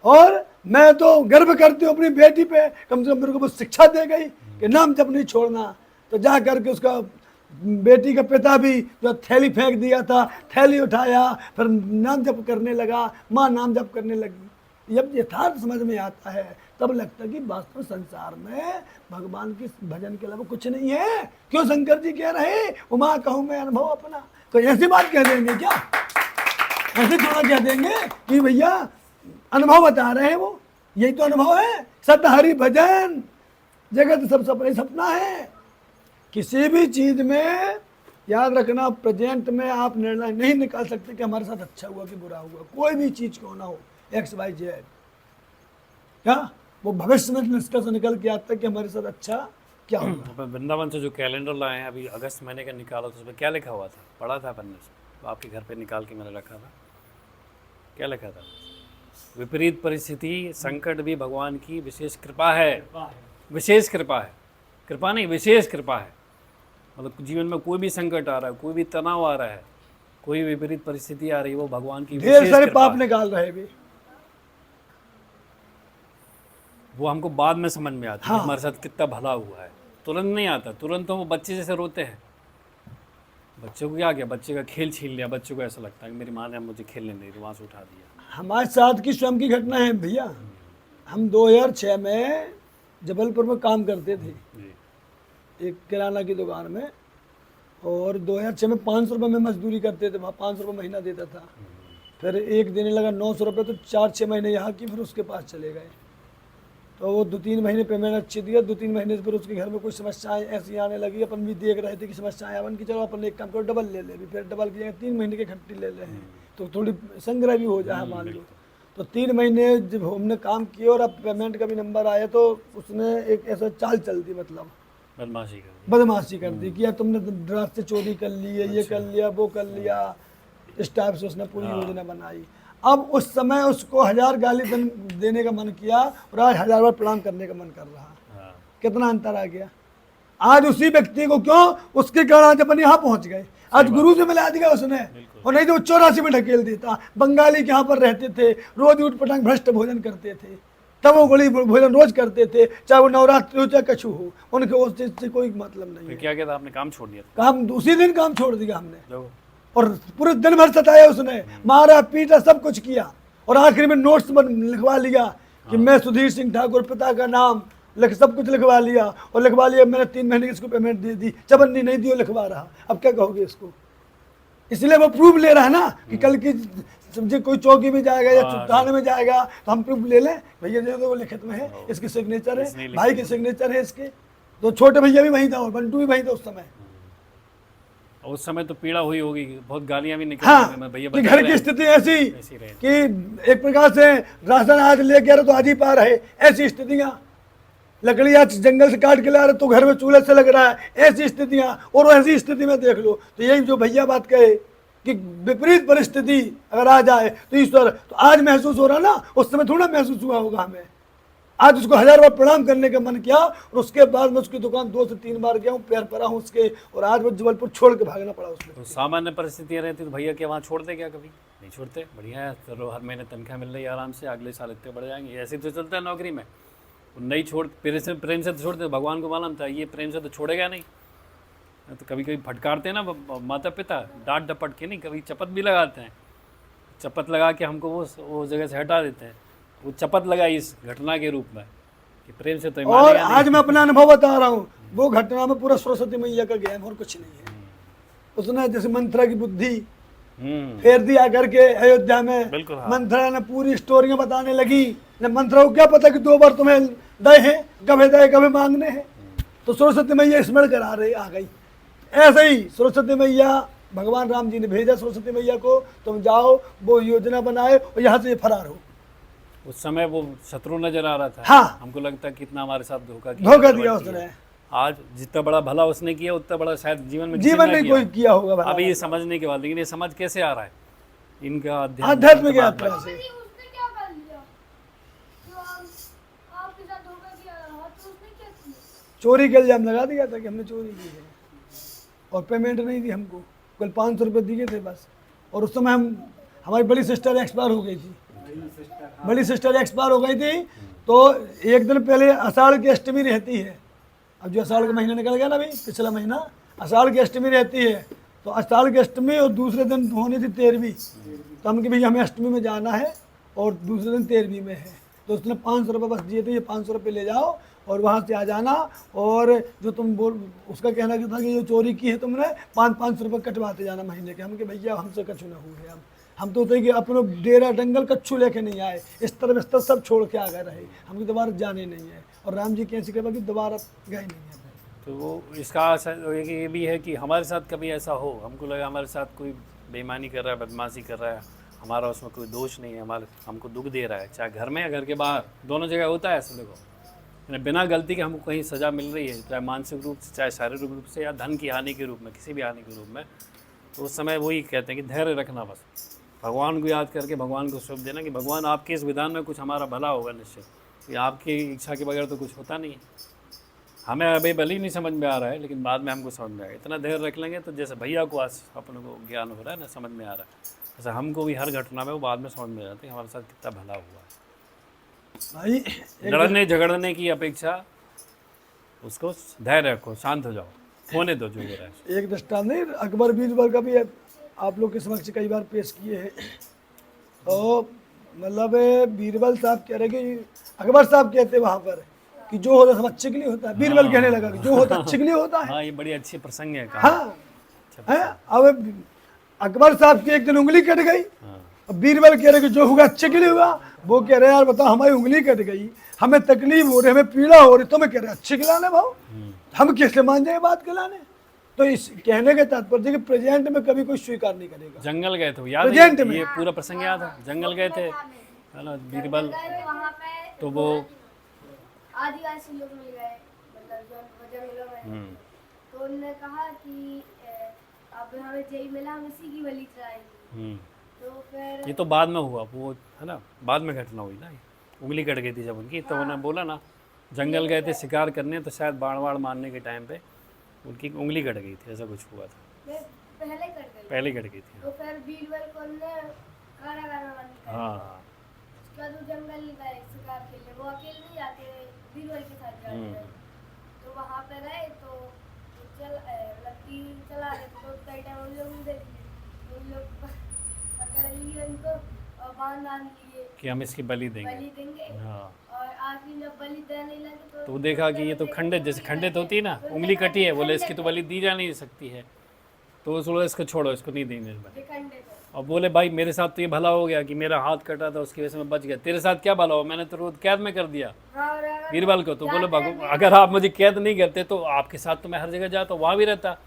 और मैं तो गर्व करती हूँ अपनी बेटी पे, कम से कम मेरे को वो शिक्षा दे गई कि नाम जप नहीं छोड़ना। तो जा करके उसका बेटी का पिता भी जो थैली फेंक दिया था, थैली उठाया, फिर नाम जप करने लगा, माँ नाम जप करने लगी। जब यथार्थ समझ में आता है तब लगता है कि वास्तव संसार में भगवान के भजन के अलावा कुछ नहीं है। क्यों शंकर जी कह रहे, उमा कहूँ मैं अनुभव अपना, तो ऐसी बात कह देंगे क्या? ऐसे थोड़ा कह देंगे कि भैया अनुभव बता रहे हैं वो, यही तो अनुभव है। सत हरि भजन जगत सब सपने सपना है। किसी भी चीज में याद रखना, प्रेजेंट में आप निर्णय नहीं निकाल सकते कि हमारे साथ अच्छा हुआ कि बुरा हुआ, कोई भी चीज क्यों ना हो, XYZ, क्या वो भविष्य में निष्कर्ष निकल के आता है कि हमारे साथ अच्छा क्या होगा। अपन वृंदावन से जो कैलेंडर लाए हैं अभी अगस्त महीने का निकाला, तो उसमें क्या लिखा हुआ था? पढ़ा था पन्ने से, आपके घर पे निकाल के मैंने रखा था। क्या लिखा था? विपरीत परिस्थिति संकट भी भगवान की विशेष कृपा है। विशेष कृपा है, कृपा नहीं, विशेष कृपा है। मतलब जीवन में कोई भी संकट आ रहा है, कोई भी तनाव आ रहा है, कोई विपरीत परिस्थिति आ रही है, वो भगवान की ढेर विशेष सारे कृपा पाप है। निकाल रहे भी। वो हमको बाद में समझ में आता है हाँ। कि हमारे साथ कितना भला हुआ है। तुरंत नहीं आता, तुरंत तो वो बच्चे जैसे रोते हैं। बच्चों को क्या किया, बच्चे का खेल छीन लिया, बच्चों को ऐसा लगता है कि मेरी माँ ने मुझे खेलने नहीं दी, वहाँ से उठा दिया। हमारे साथ की स्वयं की घटना है भैया। हम 2006 में जबलपुर में काम करते थे जी। एक किराना की दुकान में, और 2006 में 500 रुपये में मजदूरी करते थे, वहाँ 500 रुपये महीना देता था। फिर एक देने लगा 900 रुपये, तो 4-6 महीने यहाँ की, फिर उसके पास चले गए। तो वो 2-3 महीने पेमेंट अच्छी दिया, 2-3 महीने से फिर उसके घर में कुछ समस्याएं ऐसी आने लगी। अपन भी देख रहे थे कि समस्याएं अपन की, चलो अपन एक काम करो डबल ले ले भी, फिर डबल की जगह 3 महीने की खट्टी ले ले हैं, तो थोड़ी संग्रह भी हो जाए मान लो। तो 3 महीने जब हमने काम किया और अब पेमेंट का भी नंबर आया, तो उसने एक ऐसा चाल चल दी, मतलब बदमाशी कर दी कि यार तुमने रात से चोरी कर ली है, ये कर लिया, वो कर लिया, इस टाइप से उसने पूरी योजना बनाई। अब उस समय उसको 1000 गाली देने का मन किया और आज 1000 बार प्रणाम करने का मन कर रहा। कितना अंतर आ गया। आज उसी व्यक्ति को क्यों, उसके कारण आज अपन यहाँ पहुँच गए। आज गुरु से मिला दिया उसने, और नहीं तो 84 में ढकेल देता। बंगाली के यहाँ पर रहते थे, रोज उठ पटांग भ्रष्ट भोजन करते थे, तमोगुणी भोजन रोज करते थे, चाहे वो नवरात्रि हो चाहे कछु हो, उनके उस चीज से कोई मतलब नहीं है। क्या कहता आपने, काम छोड़ दिया? काम उसी दिन काम छोड़ दिया हमने, और पूरे दिन भर सताया उसने, मारा पीटा सब कुछ किया, और आखिर में नोट्स लिखवा लिया कि मैं सुधीर सिंह ठाकुर, पिता का नाम सब कुछ लिखवा लिया, और लिखवा लिया मैंने 3 महीने की इसको पेमेंट दे दी, चबन्नी नहीं दी और लिखवा रहा। अब क्या कहोगे इसको? इसलिए वो प्रूफ ले रहा है ना कि कल की समझे कोई चौकी में जाएगा या थाने में जाएगा तो हम प्रूफ ले लें, भैया दे दो वो लिखित में है, इसकी सिग्नेचर है, भाई की सिग्नेचर है इसके। तो छोटे भैया भी वहीं था और बंटू भी वहीं था उस समय तो पीड़ा हुई होगी, बहुत गालियां भी निकली। हाँ, भैया कि घर की स्थिति ऐसी कि एक प्रकार से राशन आज ले गया तो आज ही पा रहे, ऐसी स्थितियां, लकड़ियाँ जंगल से काट के ला रहे तो घर में चूल्हे से लग रहा है, ऐसी स्थितियां। और ऐसी स्थिति में देख लो, तो यही जो भैया बात कहे कि विपरीत परिस्थिति अगर आ जाए तो ईश्वर, तो आज महसूस हो रहा ना, उस समय थोड़ा महसूस हुआ होगा हमें। आज उसको 1000 बार प्रणाम करने का मन किया, और उसके बाद मैं उसकी दुकान 2 से 3 बार गया हूँ, पैर पड़ा हूँ उसके, और आज वो जबलपुर छोड़ के भागना पड़ा उसको। तो सामान्य परिस्थितियाँ रहती तो भैया क्या वहाँ छोड़ते क्या? कभी नहीं छोड़ते। बढ़िया है, तो हर महीने तनख्वाह मिल रही है आराम से, अगले साल इतने बढ़ जाएंगे। ऐसे तो चलता है नौकरी में, नहीं छोड़, प्रेम से तो छोड़ते, भगवान को मालूम था ये प्रेम से तो छोड़ेगा नहीं। तो कभी कभी फटकारते हैं ना माता पिता, डांट डपट के नहीं, कभी चपत भी लगाते हैं, चपत लगा के हमको वो जगह से हटा देते हैं। वो चपत लगाई इस घटना के रूप में कि प्रेम से तो और आज मैं अपना अनुभव बता रहा हूँ, वो घटना में पूरा सरस्वती मैया का गेम और कुछ नहीं है। उसने जैसे मंत्रा की बुद्धि फेर दिया करके अयोध्या में, मंत्रा ने पूरी स्टोरियां बताने लगी। मंत्रा को क्या पता कि 2 बार तुम्हें दए हैं, कभी दए कभी मांगने हैं। तो सरस्वती मैया स्मरण करा रही आ गई। ऐसे ही सरस्वती मैया, भगवान राम जी ने भेजा सरस्वती मैया को, तुम जाओ वो योजना बनाए और यहाँ से फरार हो। उस समय वो शत्रु नजर आ रहा था। हाँ, हमको लगता है कितना हमारे साथ धोखा दिया उसने। आज जितना बड़ा भला उसने किया उतना बड़ा शायद जीवन में कोई किया होगा भला। अभी ये समझने के बाद, लेकिन ये समझ कैसे आ रहा है इनका आध्यात्मिक यात्रा से। चोरी का इल्जाम लगा दिया था कि हमने चोरी की है, और पेमेंट नहीं दी हमको, कल 500 रुपये दिए थे बस। और उस समय हमारी बड़ी सिस्टर एक्सपायर हो गई थी, तो एक दिन पहले आषाढ़ की अष्टमी रहती है। अब जो आषाढ़ का महीना निकल गया ना अभी, पिछला महीना आषाढ़ की अष्टमी रहती है, तो आषाढ़ की अष्टमी और दूसरे दिन होनी थी 13वीं। तो हम कि भैया हमें अष्टमी में जाना है और दूसरे दिन 13वीं में है। तो उसने 500 रुपये बस दिए थे, ये 500 रुपये ले जाओ और वहाँ से आ जाना, और जो तुम उसका कहना था कि जो चोरी की है तुमने 500 रुपये कटवाते जाना महीने के। हम कि भैया हमसे कछु ना हुए, हम तो थे कि अपनो डेरा डंगल कच्छू लेके नहीं आए, इस तरह बिस्तर सब छोड़ के आ गए रहे, हमको दोबारा जाने नहीं है। और राम जी कैसी कृपा कि दोबारा गए नहीं है। तो वो इसका असर ये भी है कि हमारे साथ कभी ऐसा हो, हमको लगा हमारे साथ कोई बेईमानी कर रहा है, बदमाशी कर रहा है, हमारा उसमें कोई दोष नहीं है, हमारे हमको दुख दे रहा है, चाहे घर में या घर के बाहर, दोनों जगह होता है ऐसा। देखो बिना गलती के हमको कहीं सज़ा मिल रही है, चाहे मानसिक रूप से, चाहे शारीरिक रूप से, या धन की हानि के रूप में, किसी भी हानि के रूप में, तो उस समय वही कहते हैं कि धैर्य रखना, बस भगवान को याद करके भगवान को शुभ देना कि भगवान आपके इस विधान में कुछ हमारा भला होगा निश्चित, कि आपकी इच्छा के बगैर तो कुछ होता नहीं है। हमें अभी भले ही नहीं समझ में आ रहा है, लेकिन बाद में हमको समझ में आएगा। इतना धैर्य रख लेंगे तो जैसे भैया को आज अपनों को ज्ञान हो रहा है ना, समझ में आ रहा है, जैसे हमको भी हर घटना में वो बाद में समझ में आ जाती है हमारे साथ कितना भला हुआ है। भाई लड़ने झगड़ने की अपेक्षा उसको धैर्य रखो, शांत हो जाओ, होने दो जो हो रहा है। एक दृष्टांत नहीं, अकबर बीरबल का भी आप लोग के समक्ष कई बार पेश किए हैं। तो मतलब बीरबल साहब कह रहे कि अकबर साहब कहते वहाँ पर कि जो होता सब अच्छे के लिए होता है, बीरबल कहने लगा कि जो होता अच्छे के लिए होता है। हाँ, ये बड़ी अच्छी प्रसंग है। हाँ है। अब अकबर साहब की एक दिन उंगली कट गई, अब बीरबल कह रहे कि जो होगा अच्छे के लिए हुआ। वो कह रहे यार बताओ हमारी उंगली कट गई, हमें तकलीफ हो रही, हमें पीड़ा हो रही, तो मैं कह रहे अच्छे खिलाने भाव, हम कैसे मान जाए बात खिलाने। तो इस कहने के तात्पर्य कि प्रेजेंट में कभी कोई स्वीकार नहीं करेगा। जंगल गए थे, याद प्रेजेंट है में ये पूरा प्रसंग याद है, जंगल गए थे है ना बीरबल, वहाँ पे तो वो आदिवासी लोग मिल गए, मतलब जंगलों में। तो उन्होंने कहा कि अब हमें जय मिला, हम इसी की बलि चढ़ाएंगे। तो फिर ये तो बाद में हुआ, वो है ना बाद में घटना हुई ना, उंगली कट गई थी जब उनकी, तो उन्होंने बोला ना जंगल गए थे शिकार करने, तो शायद बाण वाण मारने के टाइम पे उनकी उंगली कट गई थी, ऐसा कुछ हुआ था, पहले कर गई। पहले कट गई थी। तो फिर बीरबल को ने कारागार में बंद कर दिया। हाँ उसके बाद वो जंगल गए शिकार खेलने, वो अकेले नहीं जाते, बीरबल के साथ जाते हैं। तो वहाँ पे गए तो तीर चला रहे तो कई टाइम उन लोग देख लिए, उन लोग पकड़ लिए उनको और बांध लिए कि हम इसकी बलि देंगे। हाँ, और आखिर जब बलि देने लगे तो देखा कि ये तो खंडित, जैसे खंडित होती है ना, उंगली कटी है, बोले इसकी तो बलि दी जा नहीं सकती है, तो वो बोला इसको छोड़ो, इसको नहीं देंगे बलि। और बोले भाई मेरे साथ तो ये भला हो गया कि मेरा हाथ कटा था, उसकी वजह से मैं बच गया, तेरे साथ क्या भला हो, मैंने तो रोज कैद में कर दिया बीरबल को। तो बोले अगर आप मुझे कैद नहीं करते तो आपके साथ तो मैं हर जगह जाता, वहाँ भी रहता,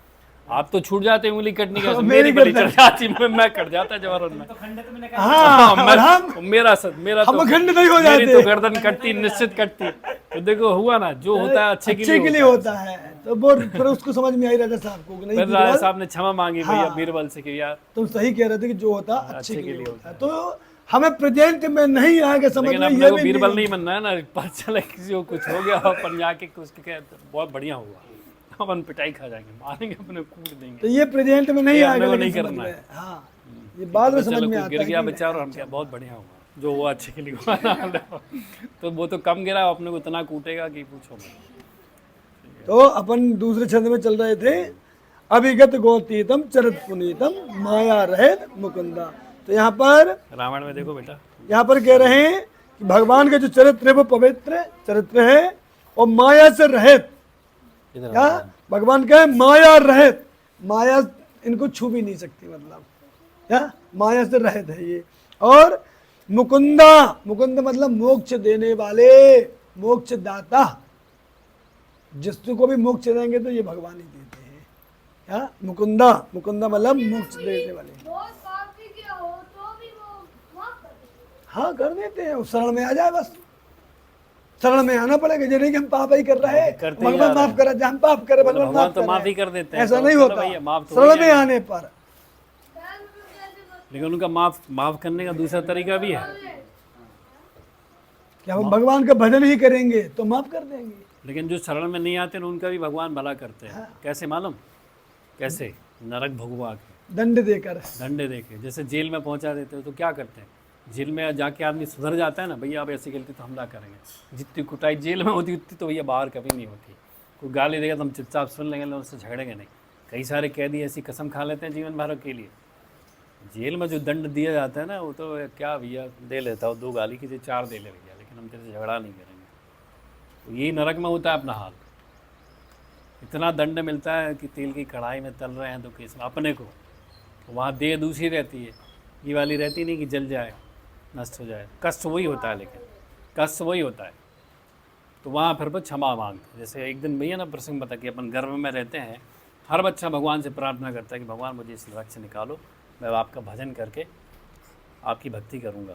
आप तो छूट जाते उंगली कटने का, मेरी बलि चढ़ जाती, मैं कट जाता जवाहर में। मेरा तो खंडित नहीं हो मेरी जाते, तो गर्दन कटती, निश्चित कटती। तो देखो हुआ ना, जो होता है अच्छे के लिए होता है। तो वो फिर उसको समझ में आई राजा साहब को, नहीं फिर राजा बीरबल, साहब ने क्षमा मांगी भैया बीरबल से कि यार तुम सही कह रहे थे कि जो होता अच्छे के लिए होता है। तो हमें प्रेजेंट में नहीं आएगा समझ लेकिन में, अपने ये को भी बीरबल नहीं बनना है ना, पता चला किसी को कुछ हो गया अपन जाके उसके कहते बहुत बढ़िया हुआ, अपन पिटाई खा जाएंगे, मारेंगे, अपने कूट देंगे। तो ये प्रेजेंट में नहीं ये आएगा, अपने को लेकिन नहीं समझ करना में, है। हाँ ये बाद में समझ चलो में कोई आता गिर है गया कि बेचारा, हम क्या बहुत बढ़िया हुआ, जो हुआ अच्छे के लिए हुआ। तो वो तो कम गिरा, अपने को इतना कूटेगा कि पूछो मत। तो अपन दूसरे छंद में चल रहे थे, अभिगत गोतीतम चरित पुनीतम माया रहित मुकुंदा। तो यहाँ पर रामायण में देखो बेटा, यहाँ पर कह रहे हैं कि भगवान का जो चरित्र है वो पवित्र चरित्र है और माया से रहित। इधर क्या भगवान का है माया रहित, माया इनको छू भी नहीं सकती, मतलब क्या माया से रहित है ये। और मुकुंदा, मुकुंद मतलब मोक्ष देने वाले, मोक्ष दाता, जिसको भी मोक्ष देंगे तो ये भगवान ही देते हैं। क्या मुकुंदा, मुकुंदा मतलब मोक्ष देने वाले। बहुत पाप भी किया हो तो भी वो माफ कर देते हैं। हाँ कर देते हैं, शरण में आ जाए, बस शरण में आना पड़ेगा। ये नहीं कि हम पाप ही कर रहे हैं, करते ही भगवान जा माफ करा, हम पाप करे भगवान भगवान माफ तो करे, माफ ही कर देते हैं, ऐसा तो नहीं चलो होता। भैया, माफ तो शरण हो ही में जाएगा। आने पर, लेकिन उनका माफ करने का दूसरा तरीका भी है, कि हम भगवान का भजन ही करेंगे तो माफ कर देंगे। लेकिन जो शरण में नहीं आते उनका भी भगवान भला करते हैं। कैसे मालूम? कैसे? नरक भगवा के दंड देकर, डंडे देके, जैसे जेल में पहुंचा देते हो तो क्या करते हैं, जेल में जाके आदमी सुधर जाता है ना, भैया आप ऐसी गलती तो हमला करेंगे। जितनी कुटाई जेल में होती उतनी तो भैया बाहर कभी नहीं होती। कोई गाली देगा तो हम चुपचाप सुन लेंगे, उनसे झगड़ेंगे नहीं। कई सारे कैदी ऐसी कसम खा लेते हैं जीवन भर के लिए। जेल में जो दंड दिया जाता है ना, वो तो क्या भैया दे लेता हो, 2 गाली की 4 दे ले भैया, लेकिन हम तेरे से झगड़ा नहीं करेंगे। तो यही नरक में होता है अपना हाल। इतना दंड मिलता है कि तेल की कढ़ाई में तल रहे हैं तो किस अपने को, वहाँ देह दूसरी रहती है, ये वाली रहती नहीं कि जल जाए, नष्ट हो जाए। कष्ट वही होता है, लेकिन कष्ट वही होता है। तो वहाँ फिर वो क्षमा मांगते। जैसे एक दिन भैया ना प्रसंग बता कि अपन गर्भ में रहते हैं, हर बच्चा भगवान से प्रार्थना करता है कि भगवान मुझे इस गर्भ से निकालो, मैं आपका भजन करके आपकी भक्ति करूँगा।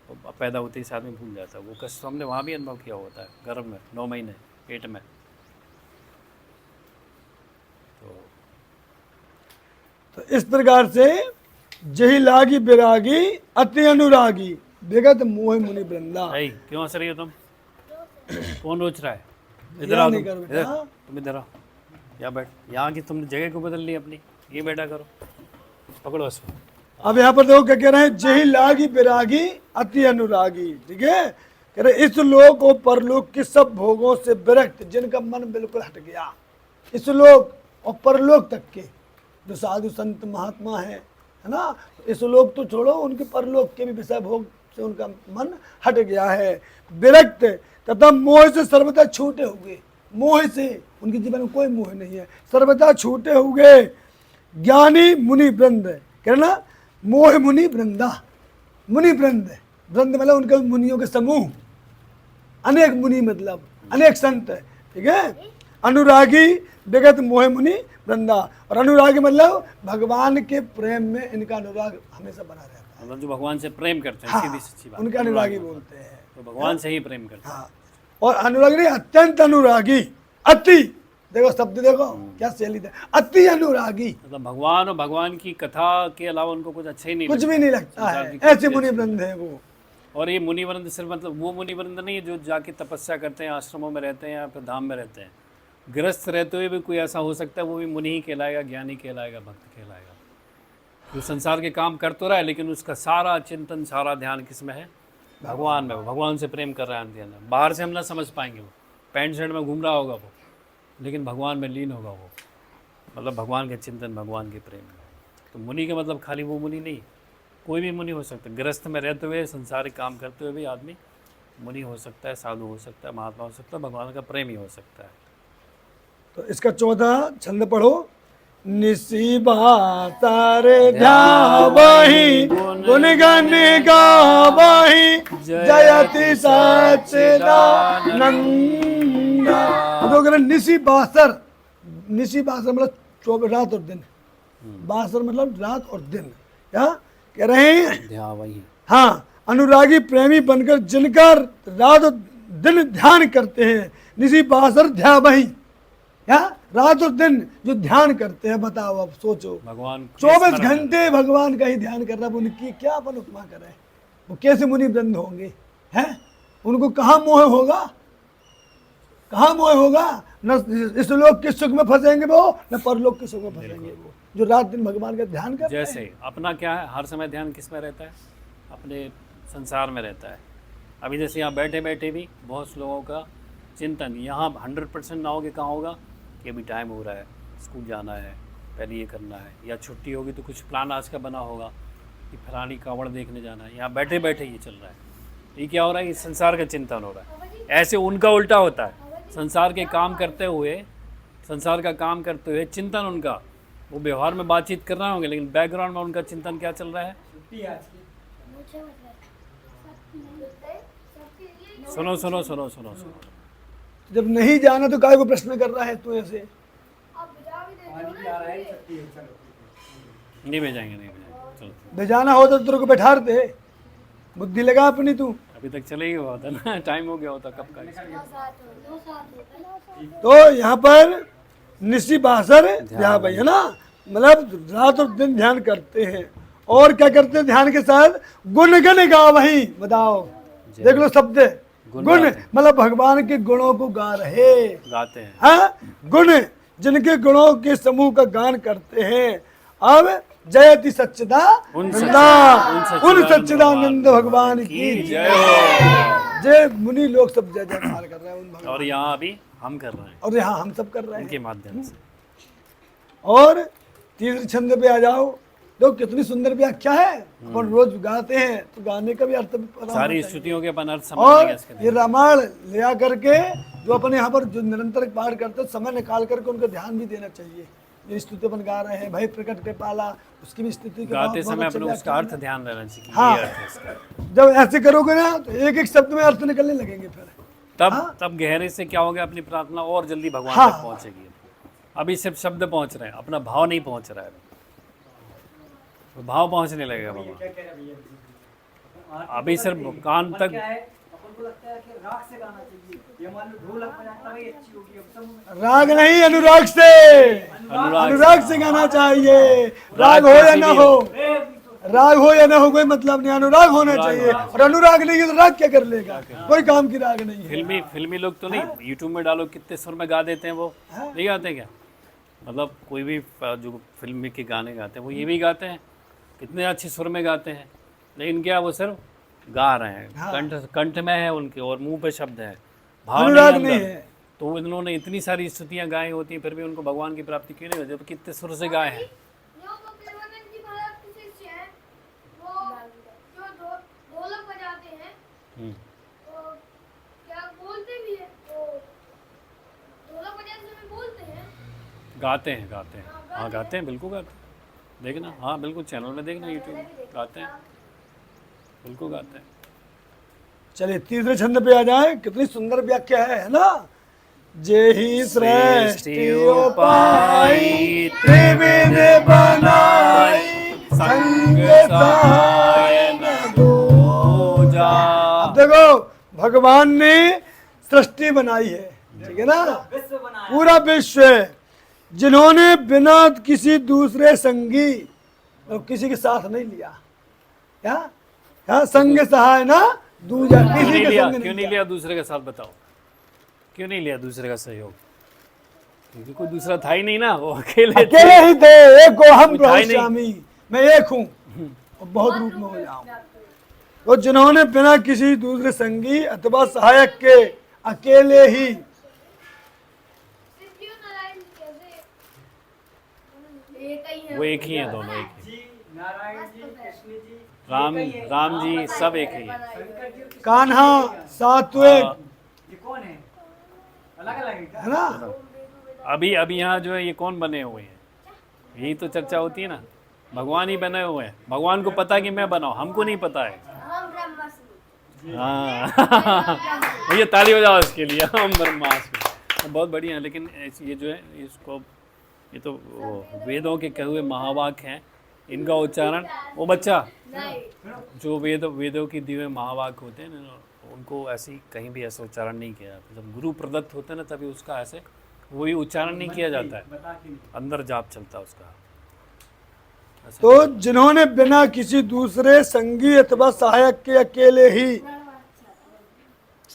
तो पैदा होते ही आदमी भूल जाता है। वो कष्ट हमने वहाँ भी अनुभव किया होता है, गर्भ में 9 महीने पेट में। तो इस प्रकार से जही लागी बिरागी अति अनुरागी बेगत मोह मुनि वृंदा। भाई क्यों हंस रही हो तुम? कौन रोच रहा है? इधर यहाँ आओ नहीं तुम, करो इधर, बेटा। तुम इधर आओ, यहाँ बैठ। यहाँ की तुमने जगह को बदल ली अपनी, ये बैठा करो, पकड़ो इसको। अब यहाँ पर देखो क्या कह रहे हैं, जही लागी बिरागी अति अनुरागी। ठीक है, कह रहे इस लोक और परलोक के सब भोगों से विरक्त, जिनका मन बिल्कुल हट गया, इस लोक और परलोक तक के जो साधु संत महात्मा है ना, इस लोक तो छोड़ो, उनके परलोक के भी विषय भोग से उनका मन हट गया है, विरक्त तथा मोह से सर्वथा छूटे हुए। मोह से उनके जीवन में कोई मोह नहीं है, सर्वथा छूटे हुए ज्ञानी मुनि वृंद। कहना मोह मुनि वृंदा, मुनि वृंद, वृंद मतलब उनके मुनियों के समूह, अनेक मुनि मतलब अनेक संत। ठीक है, अनुरागी विगत मोह मुनि वृंदा। और अनुरागी मतलब भगवान के प्रेम में इनका अनुराग हमेशा बना रहता है। मतलब जो भगवान से प्रेम करते हैं, हाँ, सीधी सच्ची बात। उनके अनुरागी बोलते हैं। तो भगवान से ही प्रेम करते हैं। हाँ, और अनुरागी नहीं, अत्यंत अनुरागी, अति, देखो शब्द देखो क्या शैली है, अति अनुरागी, मतलब भगवान और भगवान की कथा के अलावा उनको कुछ अच्छा ही नहीं कुछ भी नहीं लगता है, ऐसे मुनि वृंद है वो। और ये मुनिवृंद सिर्फ मतलब वो मुनिवृंद नहीं है जो जाके तपस्या करते हैं, आश्रमों में रहते हैं या फिर धाम में रहते हैं। गृहस्थ रहते हुए भी कोई ऐसा हो सकता है, वो भी मुनि ही कहलाएगा, ज्ञानी कहलाएगा, भक्त कहलाएगा। जो संसार के काम कर तो रहा है, लेकिन उसका सारा चिंतन, सारा ध्यान किस में है? भगवान में। भगवान से प्रेम कर रहा है अंदर। बाहर से हम ना समझ पाएंगे, वो पैंट शर्ट में घूम रहा होगा वो, लेकिन भगवान में लीन होगा वो। मतलब भगवान के चिंतन, भगवान के प्रेम में। तो मुनि के मतलब खाली वो मुनि नहीं, कोई भी मुनि हो सकता है। गृहस्थ में रहते हुए, संसारिक काम करते हुए भी आदमी मुनि हो सकता है, साधु हो सकता है, महात्मा हो सकता है, भगवान का प्रेमी हो सकता है। तो इसका 14 छंद पढ़ो। निशिबा तारे ध्यावहि गुण गण गावहि जयति सच्चिदानंद। तो अगर निशी बासर, निशी बासर मतलब 24 रात और दिन, बासर मतलब रात और दिन। क्या कह रहे हैं? ध्यावहि। हाँ, अनुरागी प्रेमी बनकर जिनका रात और दिन ध्यान करते हैं, निशी बासर ध्यावहि, क्या रात और दिन जो ध्यान करते हैं। बताओ, अब सोचो, भगवान 24 घंटे भगवान का ही ध्यान कर रहा है, उनकी क्या अपन उपमा करें? वो कैसे मुनि वृंद होंगे? हैं, उनको कहाँ मोह होगा, कहाँ मोह होगा? न इस लोक के सुख में फंसेंगे वो, न परलोक के सुख में फंसेंगे वो, जो रात दिन भगवान का ध्यान करते हैं। जैसे अपना क्या है, हर समय ध्यान किस में रहता है? अपने संसार में रहता है। अभी जैसे यहाँ बैठे बैठे भी बहुत लोगों का चिंतन यहाँ 100% ना होगे, कहाँ होगा कि अभी टाइम हो रहा है, स्कूल जाना है, पहले ये करना है, या छुट्टी होगी तो कुछ प्लान आज का बना होगा कि फलानी कांवड़ देखने जाना है। यहाँ बैठे बैठे ये चल रहा है। ये क्या हो रहा है? ये संसार का चिंतन हो रहा है। ऐसे उनका उल्टा होता है, संसार के काम करते हुए, संसार का काम करते हुए चिंतन उनका, वो व्यवहार में बातचीत कर रहे होंगे, लेकिन बैकग्राउंड में उनका चिंतन क्या चल रहा है? सुनो सुनो सुनो सुनो सुनो। जब नहीं जाना तो काय को प्रश्न कर रहा है तू ऐसे? आप बुझा भी देते हो पानी ना। आ रहा है, छुट्टी है, चलो। नहीं भेजाएंगे, नहीं भेजाएंगे, चलो। भेजाना हो तो तेरे को बैठाते, बुद्धि लगा अपनी तू। अभी तक चले ही हुआ था ना, टाइम हो गया होता कब का। 9 सात हो। तो यहाँ पर निशी बासर ध्यान भाई है ना, मतलब रात और दिन ध्यान करते हैं। और क्या करते हैं ध्यान के साथ? गुण गण गावहि। बताओ, देख लो शब्द, गुण मतलब भगवान के गुणों को गा रहे, गाते हैं। हाँ, गुण जिनके गुणों के समूह का गान करते हैं। अब जयति सच्चिदानंद, उन सच्चिदानंद भगवान की जय हो। जय। मुनि लोग सब जय जयकार कर रहे हैं उन भगवान, और यहाँ अभी हम कर रहे हैं और यहाँ हम सब कर रहे हैं उनके माध्यम से। और तीसरे छंद पे आ जाओ। तो कितनी सुंदर व्याख्या है। अपन रोज गाते हैं तो गाने का भी अर्थ भी पता होना सारी चाहिए। स्तुतियों के अपन अर्थ समझ और लेंगे इसके। ये रामायण ले करके जो अपन यहाँ पर जो निरंतर पाठ करते हैं, समय निकाल करके उनका ध्यान भी देना चाहिए। ये स्तुति अपन गा रहे हैं, भय प्रकट के पाला, उसकी भी स्तुति के गाते बहुत समय अच्छे अपने उसका व्याख्यान अर्थ ध्यान रहना चाहिए। हाँ। ये अर्थ है इसका। जब ऐसे करोगे ना तो एक एक शब्द में अर्थ निकलने लगेंगे फिर। तब गहरे से क्या होगा, अपनी प्रार्थना और जल्दी भगवान हाँ। तक पहुंचेगी। अभी सिर्फ शब्द पहुंच रहे हैं, अपना भाव नहीं पहुंच रहा है, तो भाव पहुंचने लगेगा भगवान। क्या कह रहे भैया? अभी सिर्फ कान तक। क्या है, अपन को लगता है कि राग से गाना चाहिए, ये मान लो ढोलक बजाता है अच्छी होगी, अब सब राग नहीं, अनुराग से, अनुराग से गाना चाहिए। राग हो या ना हो, राग हो या ना हो कोई मतलब नहीं, अनुराग होना चाहिए। और अनुराग नहीं है तो राग क्या कर लेगा, कोई काम की राग नहीं है। फिल्मी लोग तो नहीं, यूट्यूब में डालो कितने सुर में गा देते हैं, वो नहीं गाते क्या? मतलब कोई भी जो फिल्म के गाने गाते हैं वो ये भी गाते हैं, कितने अच्छे सुर में गाते हैं, लेकिन क्या वो सिर्फ गा रहे हैं, कंठ में है उनके और मुंह पे शब्द है, भाव अनुराग नहीं नहीं अंदर। है। तो इन्होंने इतनी सारी स्तुतियां गाई होती हैं, फिर भी उनको भगवान की प्राप्ति क्यों नहीं होती? जब कितने सुर से गाए हैं। जो वो प्रेमानंद जी महाराज के शिष्य हैं, वो जो ढोलक बजाते हैं, तो क्या बोलते भी हैं, तो ढोलक बजाते समय बोलते हैं। गाते हैं हाँ, गाते हैं, बिल्कुल गाते हैं। देखना, हाँ बिल्कुल, चैनल में देखना, यूट्यूब में गाते हैं, बिल्कुल गाते हैं। चलिए तीसरे छंद पे आ जाए, कितनी सुंदर व्याख्या है ना। जे ही सृष्टि उपाई त्रिविध बनाई, संग सहाय न दूजा। अब देखो भगवान ने सृष्टि बनाई है, ठीक है ना, विश्व बनाया। पूरा विश्व है, जिन्होंने बिना किसी दूसरे संगी तो किसी के साथ नहीं लिया, क्या संग सहाय ना दूजा, किसी के संग क्यों नहीं नहीं लिया दूसरे का साथ? बताओ क्यों नहीं लिया दूसरे का सहयोग? क्योंकि कोई दूसरा था ही नहीं ना, वो अकेले अकेले ही थे, एक को हम कोई था ही प्रभु नहीं। स्वामी, मैं एक हूँ और बहुत रूप में हो जाऊं। तो जिन्होंने बिना किसी दूसरे संगी अथवा सहायक के अकेले ही, शिवजी और नारायण जी कैसे एक ही हैं। वो एक ही है, दोनों एक ही। जी, नारायण जी, कृष्ण जी, राम जी सब एक ही है। शंकर जी, कान्हा सात्विक, हाँ। ये कौन है? अलग अलग है क्या? है ना। अभी यहाँ जो है ये कौन बने हुए हैं, यही तो चर्चा होती है ना। भगवान ही बने हुए हैं, भगवान को पता कि मैं बनाऊं, हमको नहीं पता है। हम ब्रह्मास्त्र। हाँ भैया ताली बजाओ इसके लिए, हम ब्रह्मास्त्र, बहुत बढ़िया है। लेकिन ये जो है इसको, ये तो वो वेदों के कहे हुए महावाक्य हैं, इनका उच्चारण, वो बच्चा जो वेदों की दिव्य महावाक्य होते हैं ना, उनको ऐसी कहीं भी ऐसा उच्चारण नहीं किया जाता। जब गुरु प्रदत्त होते हैं ना, तभी उसका ऐसे वही उच्चारण नहीं किया जाता है, बता के नहीं। अंदर जाप चलता है उसका। ऐसा तो जिन्होंने बिना किसी दूसरे संगी अथवा सहायक के अकेले ही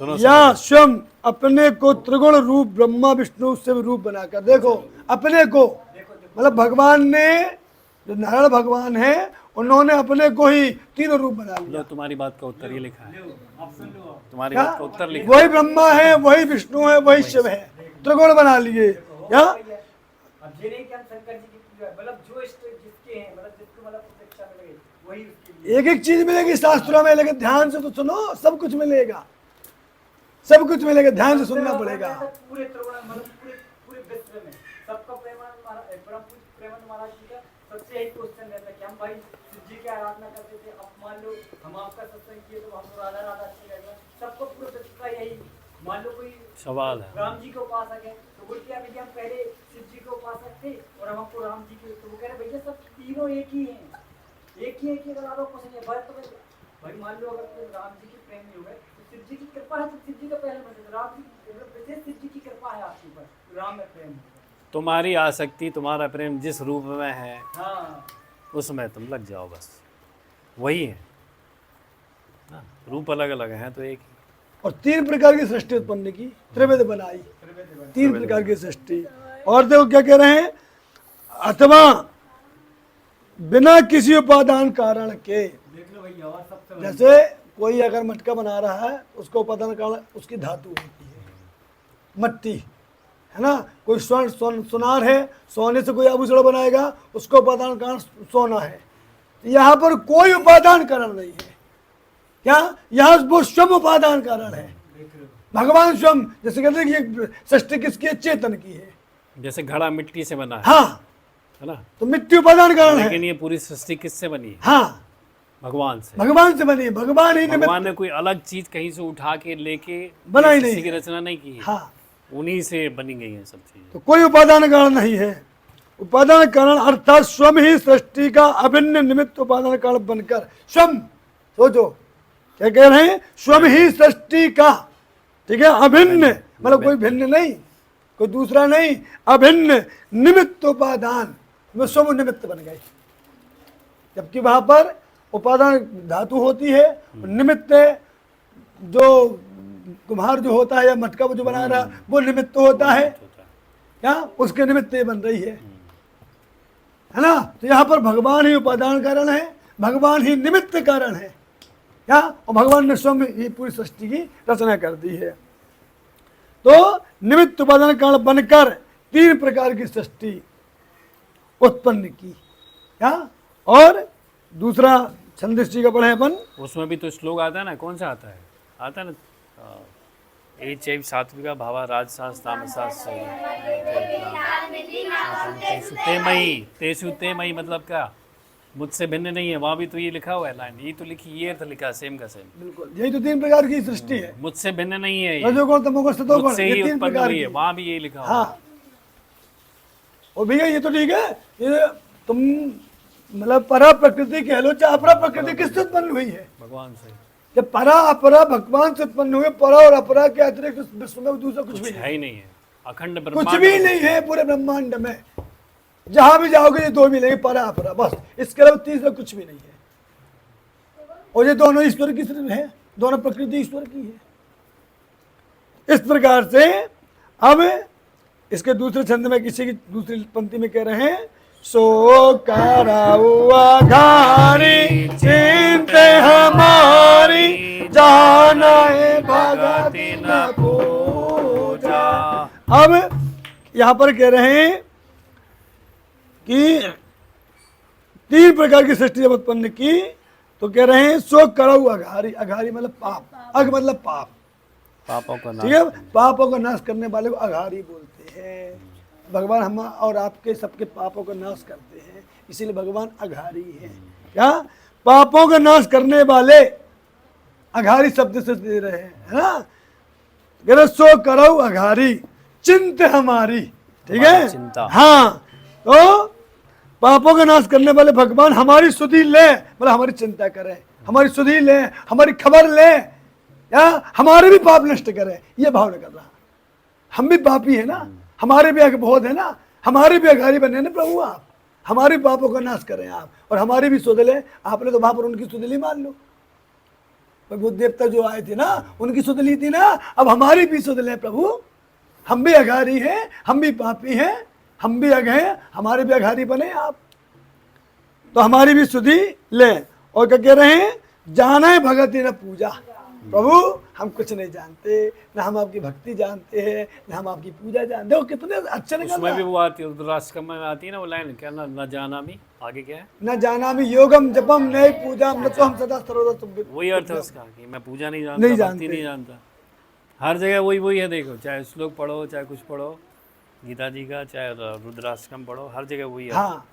सुनो या स्वयं अपने को त्रिगुण रूप ब्रह्मा विष्णु शिव रूप बनाकर, देखो अपने को, मतलब भगवान ने, जो नारायण भगवान है, उन्होंने अपने को ही तीनों रूप बना लिया। लो, तुम्हारी बात का उत्तर ये लिखा है, आप सुन लो आप। तुम्हारी क्या? बात का उत्तर लिखा है। वही ब्रह्मा है, वही विष्णु है, वही शिव है, त्रिगुण बना लिए। क्या अब ये नहीं कि हम शंकर जी की पूजा, मतलब जो इष्ट जिसके हैं, मतलब जिसको मतलब प्रत्यक्ष मिलेगी वही उसके लिए। एक एक चीज मिलेगी शास्त्रों में, लेकिन ध्यान से तो सुनो, सब कुछ मिलेगा, सब कुछ मिलेगा, ध्यान से सुनना पड़ेगा। पूरे त्रिगुण मतलब पूरे विश्व में सबका प्रेमानंद महाराज, परम पूज्य प्रेमानंद महाराज जी का सबसे यही क्वेश्चन रहता है कि हम भाई शिव जी की आराधना करते थे, अब मान लो हम आपका सत्संग किए तो हमको राधा राधा अच्छी लगेगा। सबको पूरे विश्व का यही, मान लो कोई सवाल है। राम जी के उपासक है तो बोलते हैं कि हम पहले शिव जी के उपासक थे और हम आपको राम जी के, तो वो कह रहे भैया सब तीनों एक ही हैं, एक ही है कि अगर आप कुछ नहीं है भाई मान लो अगर कोई राम जी के प्रेमी हो गए तो शिव जी की कृपा है, तो शिव जी का पहले मतलब राम जी विशेष शिव जी की कृपा है आपके ऊपर, राम में प्रेम है। तुम्हारी आसक्ति, तुम्हारा प्रेम जिस रूप में है हाँ उसमें तुम लग जाओ, बस वही है ना। रूप अलग अलग हैं तो एक ही। और तीन प्रकार की सृष्टि उत्पन्न की, त्रिवेद बनाई, तीन प्रकार की सृष्टि। और देखो क्या कह रहे हैं, अथवा बिना किसी उपादान कारण के, देख लो भैया और सब जैसे कोई अगर मटका बना रहा है, उसका उपादान कारण उसकी धातु होती है, मट्टी है ना। कोई स्वर्ण सुनार है, सोने से कोई आभूषण बनाएगा, उसका उपादान कारण सोना है। यहाँ पर कोई उपादान कारण नहीं है, क्या यहाँ वो स्वयं उपादान कारण है, भगवान स्वयं। जैसे कहते हैं कि ये सृष्टि किसकी है, चेतन की है। जैसे घड़ा मिट्टी से बना है, हाँ, है ना। तो मिट्टी उपादान कारण है। लेकिन ये पूरी सृष्टि किससे बनी है? हाँ, भगवान से। भगवान से बनी है। भगवान ही निमित्त, भगवान ने कोई अलग चीज कहीं से उठा के लेके बनाई सृष्टि नहीं की है। रचना नहीं की है। हाँ, उन्हीं से बनी गई है सब चीजें। तो कोई उपादान कारण नहीं है। उपादान कारण अर्थात स्वयं ही सृष्टि का अभिन्न निमित्त उपादान कारण बनकर, स्वयं, सोचो क्या कह रहे हैं, स्वयं ही सृष्टि का, ठीक है, अभिन्न, मतलब कोई भिन्न नहीं, कोई दूसरा नहीं, अभिन्न निमित्त उपादान में स्वयं निमित्त बन गए। जबकि वहां पर उपादान धातु होती है, निमित्त जो कुम्हार जो होता है या मटका जो बना रहा वो निमित्त होता है, क्या उसके निमित्त ये बन रही है ना। तो यहाँ पर भगवान ही उपादान कारण है, भगवान ही निमित्त कारण है, क्या, और भगवान ने स्वयं ये पूरी सृष्टि की रचना कर दी है। तो निमित्त उपादान कारण बनकर 3 प्रकार की सृष्टि उत्पन्न की, क्या, और दूसरा छंदस्टी का पढ़े अपन। उसमें भी तो श्लोक आता है ना, कौन सा आता है? आता है ना, ए चैव सात्विका भावा राजसास तामसास तेसु ते मई, मतलब क्या, मुझसे भिन्न नहीं है। वहाँ भी तो ये लिखा हुआ है लाइन, ये तो लिखी, ये अर्थ लिखा सेम का सेम। बिल्कुल, यही तो 3 प्रकार की सृष्टि है। मुझसे भिन्न नहीं है ये, रजोगुण तमोगुण सतोगुण, मुझसे ये ही 3 उत्पन्न प्रकार हुई की। है। वहाँ भी ये लिखा हुआ है। हाँ, और भैया ये तो ठीक है, ये तुम मतलब परा प्रकृति कह लो चाहे अपरा प्रकृति किससे उत्पन्न हुई है? भगवान से। जब परा अपरा भगवान से उत्पन्न हुए, परा और अपरा के अतिरिक्त इस विश्व में दूसरा कुछ भी है नहीं, ही नहीं है, अखंड कुछ ब्रह्मांड भी नहीं है पूरे ब्रह्मांड में। जहां भी जाओगे ये 2 मिलेंगे, परा अपरा, बस, इसके अलावा तीसरा कुछ भी नहीं है। और ये दोनों ईश्वर की सिर्फ है, दोनों प्रकृति ईश्वर की है। इस प्रकार से अब इसके दूसरे छंद में किसी की दूसरी पंक्ति में कह रहे हैं, सो कराउआ घारी चिंते हमारी जाने भगति न पूजा। अब यहाँ पर कह रहे हैं कि 3 प्रकार की सृष्टि जब उत्पन्न की तो कह रहे हैं सो करऊ अघारी, अघारी मतलब पाप, अघ मतलब पाप, पापों का नाश, ठीक है, पापों का नाश करने वाले को अघारी बोलते हैं। भगवान हम और आपके सबके पापों का नाश करते हैं, इसीलिए भगवान अघारी है। क्या, पापों का नाश करने वाले अघारी शब्द से दे रहे हैं, है ना। कह रहे सो करो अघारी चिंत हमारी, ठीक है, चिंता। हाँ, तो पापों का नाश करने वाले भगवान हमारी सुधि ले, मतलब हमारी चिंता करें, हमारी सुधि ले, हमारी खबर ले, या हमारे भी पाप नष्ट करें, ये भावना कर रहा। हम भी पापी है ना, हमारे भी बहुत है ना, हमारे भी अघारी बने ना प्रभु आप, हमारे पापों का नाश करें आप, और हमारी भी सुध ले। आपने तो वहां पर उनकी सुध ली, मान लो बुद्ध देवता जो आए थे ना उनकी सुध ली थी ना, अब हमारी भी सुध ले प्रभु। हम भी अघारी हैं, हम भी पापी हैं, हम भी अघ हैं, हमारे भी अघारी बने आप, तो हमारी भी सुधि ले। और क्या कह रहे हैं, जाना है भगति न पूजा। प्रभु हम कुछ नहीं जानते, न हम आपकी भक्ति जानते हैं, न हम आपकी पूजा जानते हैं। कितने अच्छे निकल उसमें भी वो आती है, रुद्राष्टकम में आती है ना वो लाइन, क्या ना, न जाना भी, आगे क्या है, न जाना भी योगम जपम नए पूजा न तो हम सदा सर्वदा तुम। वही अर्थ है उसका कि मैं पूजा नहीं जानता, नहीं भक्ति जानते। नहीं जानता। हर जगह वही है, देखो, चाहे श्लोक पढ़ो, चाहे कुछ पढ़ो, गीता जी का, चाहे रुद्राष्टकम पढ़ो, हर जगह वही है। हाँ,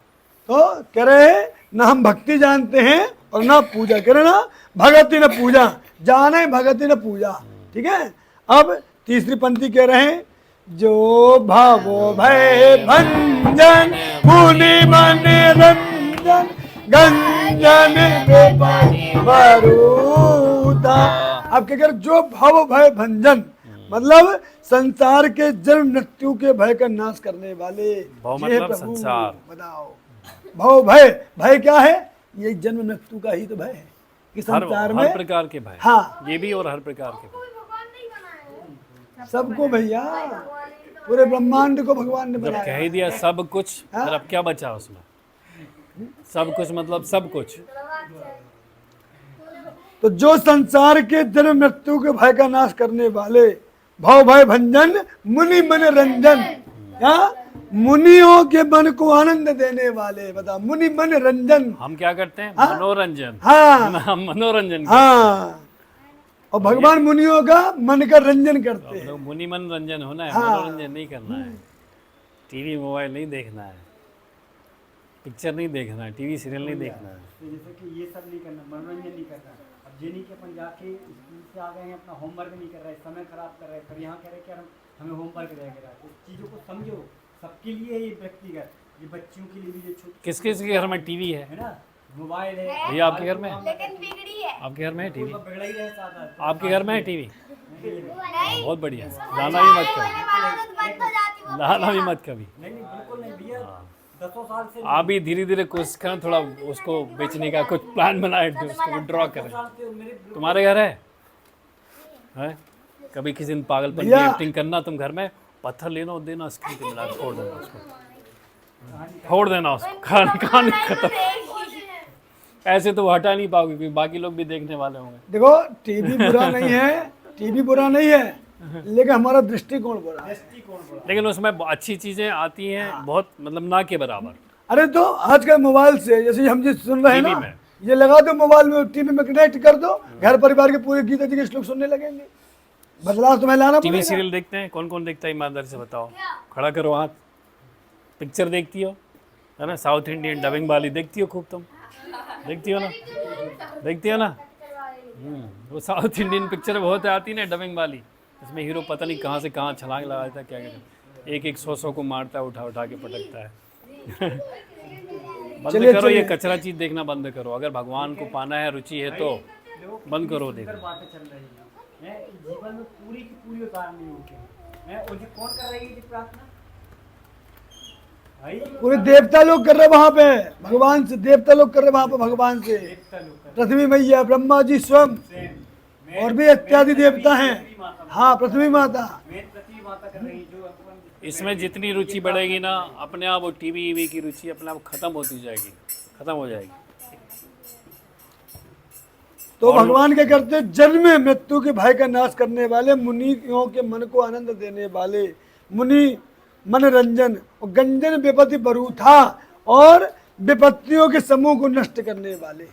तो कह रहे हैं न हम भक्ति जानते हैं और ना पूजा, कह रहे ना भगति न पूजा, जाने भगति न पूजा, ठीक है। अब तीसरी पंक्ति कह रहे हैं, जो भावो भय भंजन मुनि मन रंजन गंजन वरूता। अब क्या कह रहे, जो भाव भय भंजन मतलब संसार के जन्म मृत्यु के भय का नाश करने वाले। भाव ये मतलब प्रभु, संसार। बताओ भाव भय, भय क्या है, ये जन्म मृत्यु का ही तो भय है कि संसार हर में प्रकार के भय, हाँ, ये भी और हर प्रकार के भय, भगवान नहीं बनाया है। सबको भैया, पूरे ब्रह्मांड को भगवान ने जब बनाया। कह ही दिया सब कुछ, फिर अब क्या बचा उसमें? सब कुछ मतलब सब कुछ। तो जो संसार के जन्म मृत्यु के भय का नाश करने वाले, भाव भय भंजन मुनि मन रंजन, क्या, मुनियों के मन को आनंद देने वाले। बता, मुनि मन रंजन, हम क्या करते हैं, हाँ? मनोरंजन, हाँ, हम मनोरंजन, हाँ, और भगवान मुनियों का मन का रंजन करते हैं। मुनि मनोरंजन होना है, हाँ। मनोरंजन नहीं करना है, टीवी मोबाइल नहीं देखना है, पिक्चर नहीं देखना है, टीवी सीरियल नहीं देखना है। तो जैसे कि ये सब नहीं करना, मनोरंजन नहीं करना। अब जे नहीं कि अपन जाके स्कूल से आ गए हैं, अपना होमवर्क नहीं कर रहे, समय खराब कर रहे हैं, फिर यहाँ कह रहे कि यार हमें होमवर्क रह गया। तो चीज़ों को समझो, सबके लिए ये व्यक्तिगत, ये बच्चों के लिए भी जो छोटे किस किस के घर में टीवी है? है ना, मोबाइल है। भैया आपके घर में? लेकिन बिगड़ी है। आपके घर में है टीवी? बिगड़ा ही रहता था। आपके घर में है टीवी? नहीं, बहुत बढ़िया, लाना भी मत बोलने कभी, वालों को तो बंद हो जाती वो। लाना भी मत कभी। नहीं नहीं बिल्कुल नहीं भैया, 10 साल से आप भी धीरे धीरे कोशिश करें, थोड़ा उसको बेचने का कुछ प्लान बनाए, तो उसको विड्रॉ करें। मेरे तुम्हारे घर है? कभी किसी दिन पागलपन की भैया। एक्टिंग करना, तुम घर में पत्थर लेना और देना, स्क्रीन पे मिला के फोड़ देना उसको, फोड़ देना उसको, कहानी खत्म। ऐसे तो वो हटा नहीं पाओगे क्योंकि बाकी लोग भी देखने वाले होंगे। देखो टीवी बुरा नहीं है, टीवी बुरा नहीं है, लेकिन हमारा दृष्टिकोण बुरा है। लेकिन उसमें अच्छी चीजें आती हैं बहुत, मतलब ना के बराबर। अरे तो आजकल मोबाइल से जैसे हम जिस सुन रहे हैं टीवी ना, में। ये लगा दो मोबाइल में, टीवी में कनेक्ट कर दो, घर परिवार के पूरे गीता जी के श्लोक सुनने लगेंगे। बदलाव तुम्हें लाना टीवी पड़ेगा। सीरियल देखते हैं? कौन कौन देखता है ईमानदारी से बताओ, खड़ा करो हाथ। पिक्चर देखती हो, है ना? साउथ इंडियन डबिंग वाली देखती हो खूब, तुम देखती हो ना? देखती हो ना? वो साउथ इंडियन पिक्चर बहुत आती है ना डबिंग वाली, इसमें हीरो पता नहीं कहाँ से कहाँ छलांग लगाता है, क्या कहते हैं, एक 100 को मारता है, उठा उठा के पटकता है। बंद चलिए, करो, ये चलिए। कचरा चीज देखना बंद करो। अगर भगवान को पाना है, रुचि है तो बंद करो देखना। बातें चल रही हैं, जीवन में पूरी की पूरी उतारनी होगी है। और ये कौन कर रही है ये प्रार्थना भाई? पूरे देवता लोग कर रहे वहां पे, भगवान से देवता लोग कर रहे वहां पे, भगवान से देवता लोग कर पृथ्वी मैया, ब्रह्मा जी स्वयं रहे और भी इत्यादि देवता हैं। हाँ, पृथ्वी माता। मेन पृथ्वी माता कर रही है जो अपन इसमें जितनी रुचि बढ़ेगी ना, अपने आप वो टीवी की रुचि अपने आप खत्म होती जाएगी, खत्म हो जाएगी। तो भगवान क्या करते, जन्म में मृत्यु के भय का नाश करने वाले, मुनियों के मन को आनंद देने वाले, मुनि मनोरंजन और गंजन विपत्ति बरूथा और विपत्तियों के समूह को नष्ट करने वाले,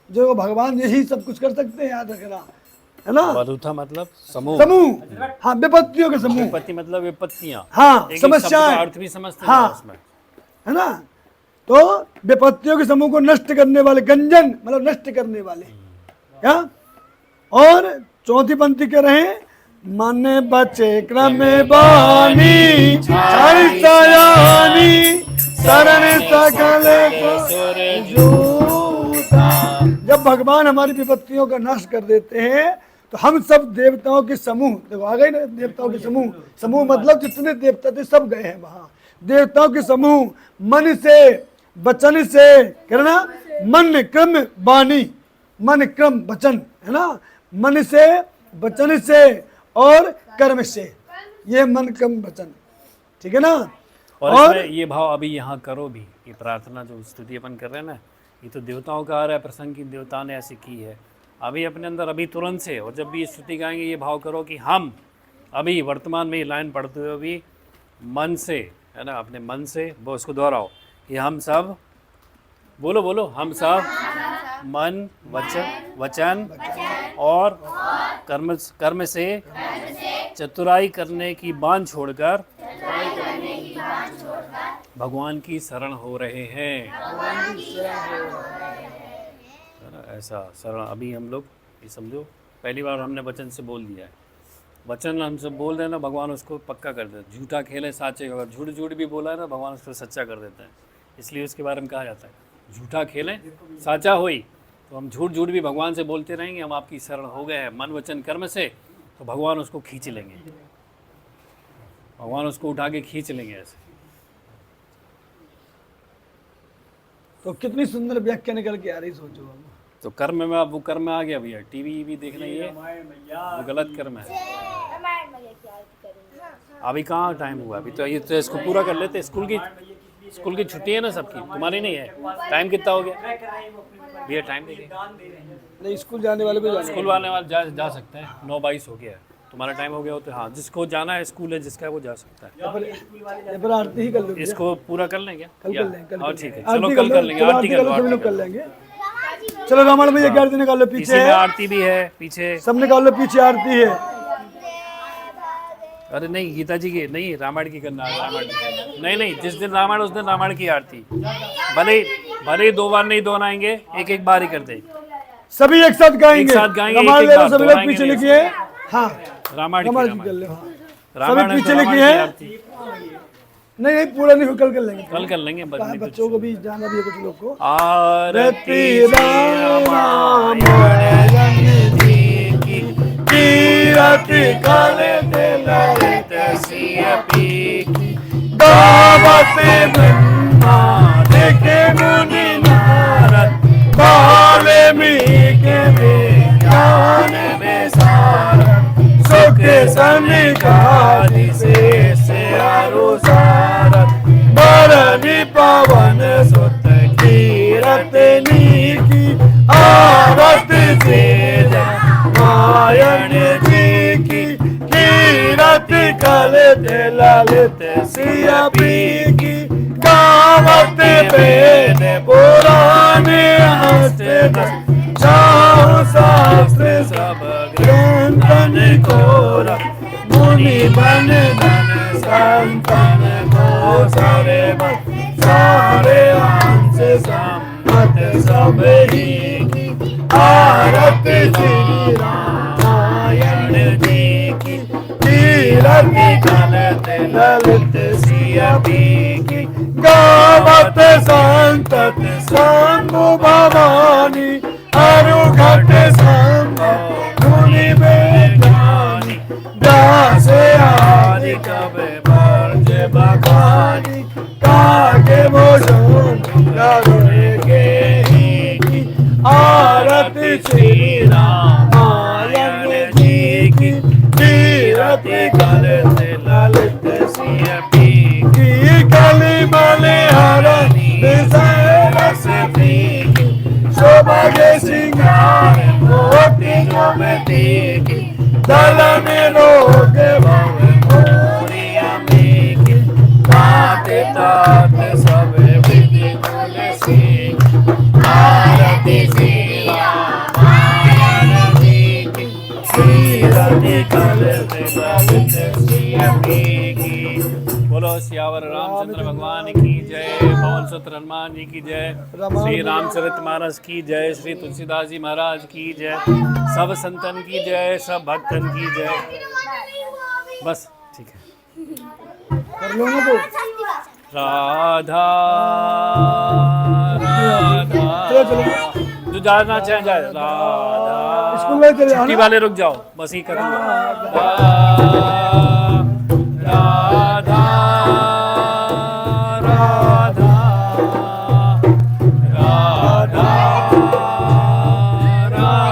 जो भगवान यही सब कुछ कर सकते हैं, याद रखना, है ना? बरूथा मतलब समूह, समूह, हाँ, विपत्तियों के समूह, विपत्ति मतलब विपत्तियां, हाँ, एक-एक शब्द का समस्याएं, अर्थ भी समझते हाँ, हैं उसमें। है ना? तो विपत्तियों के समूह को नष्ट करने वाले, गंजन मतलब नष्ट करने वाले, क्या? और चौथी पंक्ति कह रहे हैं, मन बचे क्रम बानी सयानी शरण सकल जोता। जब भगवान हमारी विपत्तियों का नाश कर देते हैं तो हम सब देवताओं के समूह, देखो आ गए ना, देवताओं के समूह, समूह मतलब जितने देवता थे सब गए हैं वहां। देवताओं के समूह मन से, वचन से, कहना मन क्रम वाणी, मन क्रम वचन, है ना? मन से, वचन से और कर्म से, ये मन क्रम वचन, ठीक है ना? और इसमें ये भाव अभी यहाँ करो भी, ये प्रार्थना जो स्तुति अपन कर रहे हैं ना, ये तो देवताओं का आ रहा है प्रसंग की, देवता ने ऐसे की है। अभी अपने अंदर अभी तुरंत से, और जब भी ये स्तुति गाएंगे ये भाव करो कि हम अभी वर्तमान में ये लाइन पढ़ते हुए अभी मन से, है ना, अपने मन से वो उसको दोहराओ कि हम सब, बोलो बोलो, हम सब मन वचन और कर्म से चतुराई करने की बांध छोड़कर भगवान की शरण हो रहे हैं, है ना? ऐसा शरण अभी हम लोग, ये समझो पहली बार हमने वचन से बोल दिया है। वचन हम सब बोल रहे हैं ना, भगवान उसको पक्का कर देते हैं। झूठा खेले साचे, अगर झूठ भी बोला है ना, भगवान उसको सच्चा कर देते हैं। इसलिए उसके बारे में कहा जाता है झूठा खेलें साचा होई। तो हम झूठ भी भगवान से बोलते रहेंगे, हम आपकी शरण हो गए हैं मन वचन कर्म से, तो भगवान उसको खींच लेंगे, भगवान उसको उठा के खींच लेंगे ऐसे। तो कितनी सुंदर व्याख्या निकल के आ रही, सोचो अब। तो कर्म में, अब वो कर्म आ गया भैया, टीवी भी देखना, ये वो गलत कर्म है। रामायण में क्या करेंगे? अभी कहाँ टाइम हुआ, अभी तो ये तो इसको पूरा कर लेते। स्कूल की छुट्टी है ना सबकी, तुम्हारी नहीं है। टाइम कितना हो गया भैया? टाइम देखिए, नहीं, स्कूल जाने वाले को जाना स्कूल वाले वाले जा सकते हैं। 9:22 हो गया है, तुम्हारा टाइम हो गया हो तो हाँ, जिसको जाना है स्कूल है जिसका वो जा सकता है। ये पर आरती ही कर लो, इसको पूरा कर लेंगे कल कर लेंगे, हाँ ठीक है, आरती चलो कल कर लेंगे, आरती कर लो, सभी आरती लोग कर कर लो। लेंगे। चलो रामायण भैया की आरती निकाल लो, इसी पीछे में है, आरती भी है, पीछे सब निकाल लो, पीछे आरती है। अरे नहीं, गीता जी की नहीं, रामायण की करना है। रामायण नहीं, जिस दिन रामायण उस दिन रामायण की आरती। भले ही 2 बार नहीं दोहराएंगे, एक बार ही कर दे। सभी एक साथ गाएंगे, एक साथ गाएंगे, रामायण एक ले लो, बार सभी लोग दोहराएंगे पीछे नहीं। लिखिए। हाँ, रामायण रामायण की की कर ले। हाँ, रामायण सभी है तो पीछे रामायण लिखिए। की आरती। नहीं पूरा नहीं, कल कर लेंगे। कल कर लेंगे, बस नहीं बच्चों को भी जाना भी है कुछ लोग को। आरती रामायण जी की, कीरति काले ललित सिय पीकी, गावत ब्रह्मा देखे मुनि नारद, वाल्मीकि विज्ञान विशारद, सुख सनिकादि शेष अनुसारद, बरनि पवन सुत कीरतनी की, आरती से रामायण जी की, कीरति कलित ललित सिय पीकी, गावत वेद पुराण हस्त शास्त्र सब ग्रंथन कोरा, मुनि बन धन संतन को सारे अंश सम्मत सब ही की, आरती श्री रामायण जी की, कीरति कलित ललित सिय पीकी, गावत संतत शंभु भवानी, अरुघट संभव मुनि विज्ञानी, व्यास आदि कवि वर्ज बखानी, काके भूषण गरुड़ के की, आरती श्री रामायण जी की, कीरति कलित ललित सिय पीकी, कलि बलिहारी रस पीकी, शोभा श्रृंगार मोती गोमती की, दलन रोग भव मोरिया की, ताते तात सब विधि तुलसी, आरती श्री रामायण जी की, कीरति कलित ललित सिय पीकी। बोलो सियावर रामचंद्र भगवान की जय, पवन सुत्र हनुमान जी की जय, श्री रामचरितमानस की जय, श्री तुलसीदास जी महाराज की जय, सब संतन की जय, सब भक्तन की जय। बस ठीक है, कर लो ना तो। राधा राधा, जो जाना चाहे जाए, राधा। स्कूल में चले जाओ छुट्टी ना। वाले रुक जाओ, बस ही करेंगे। राधा राधा राधा राधा राधा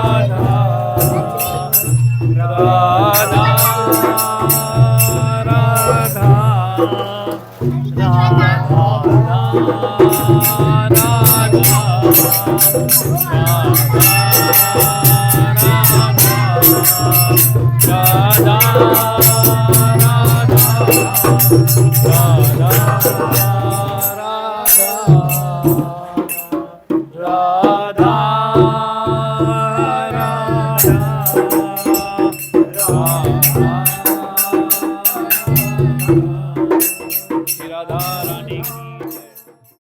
राधा राधा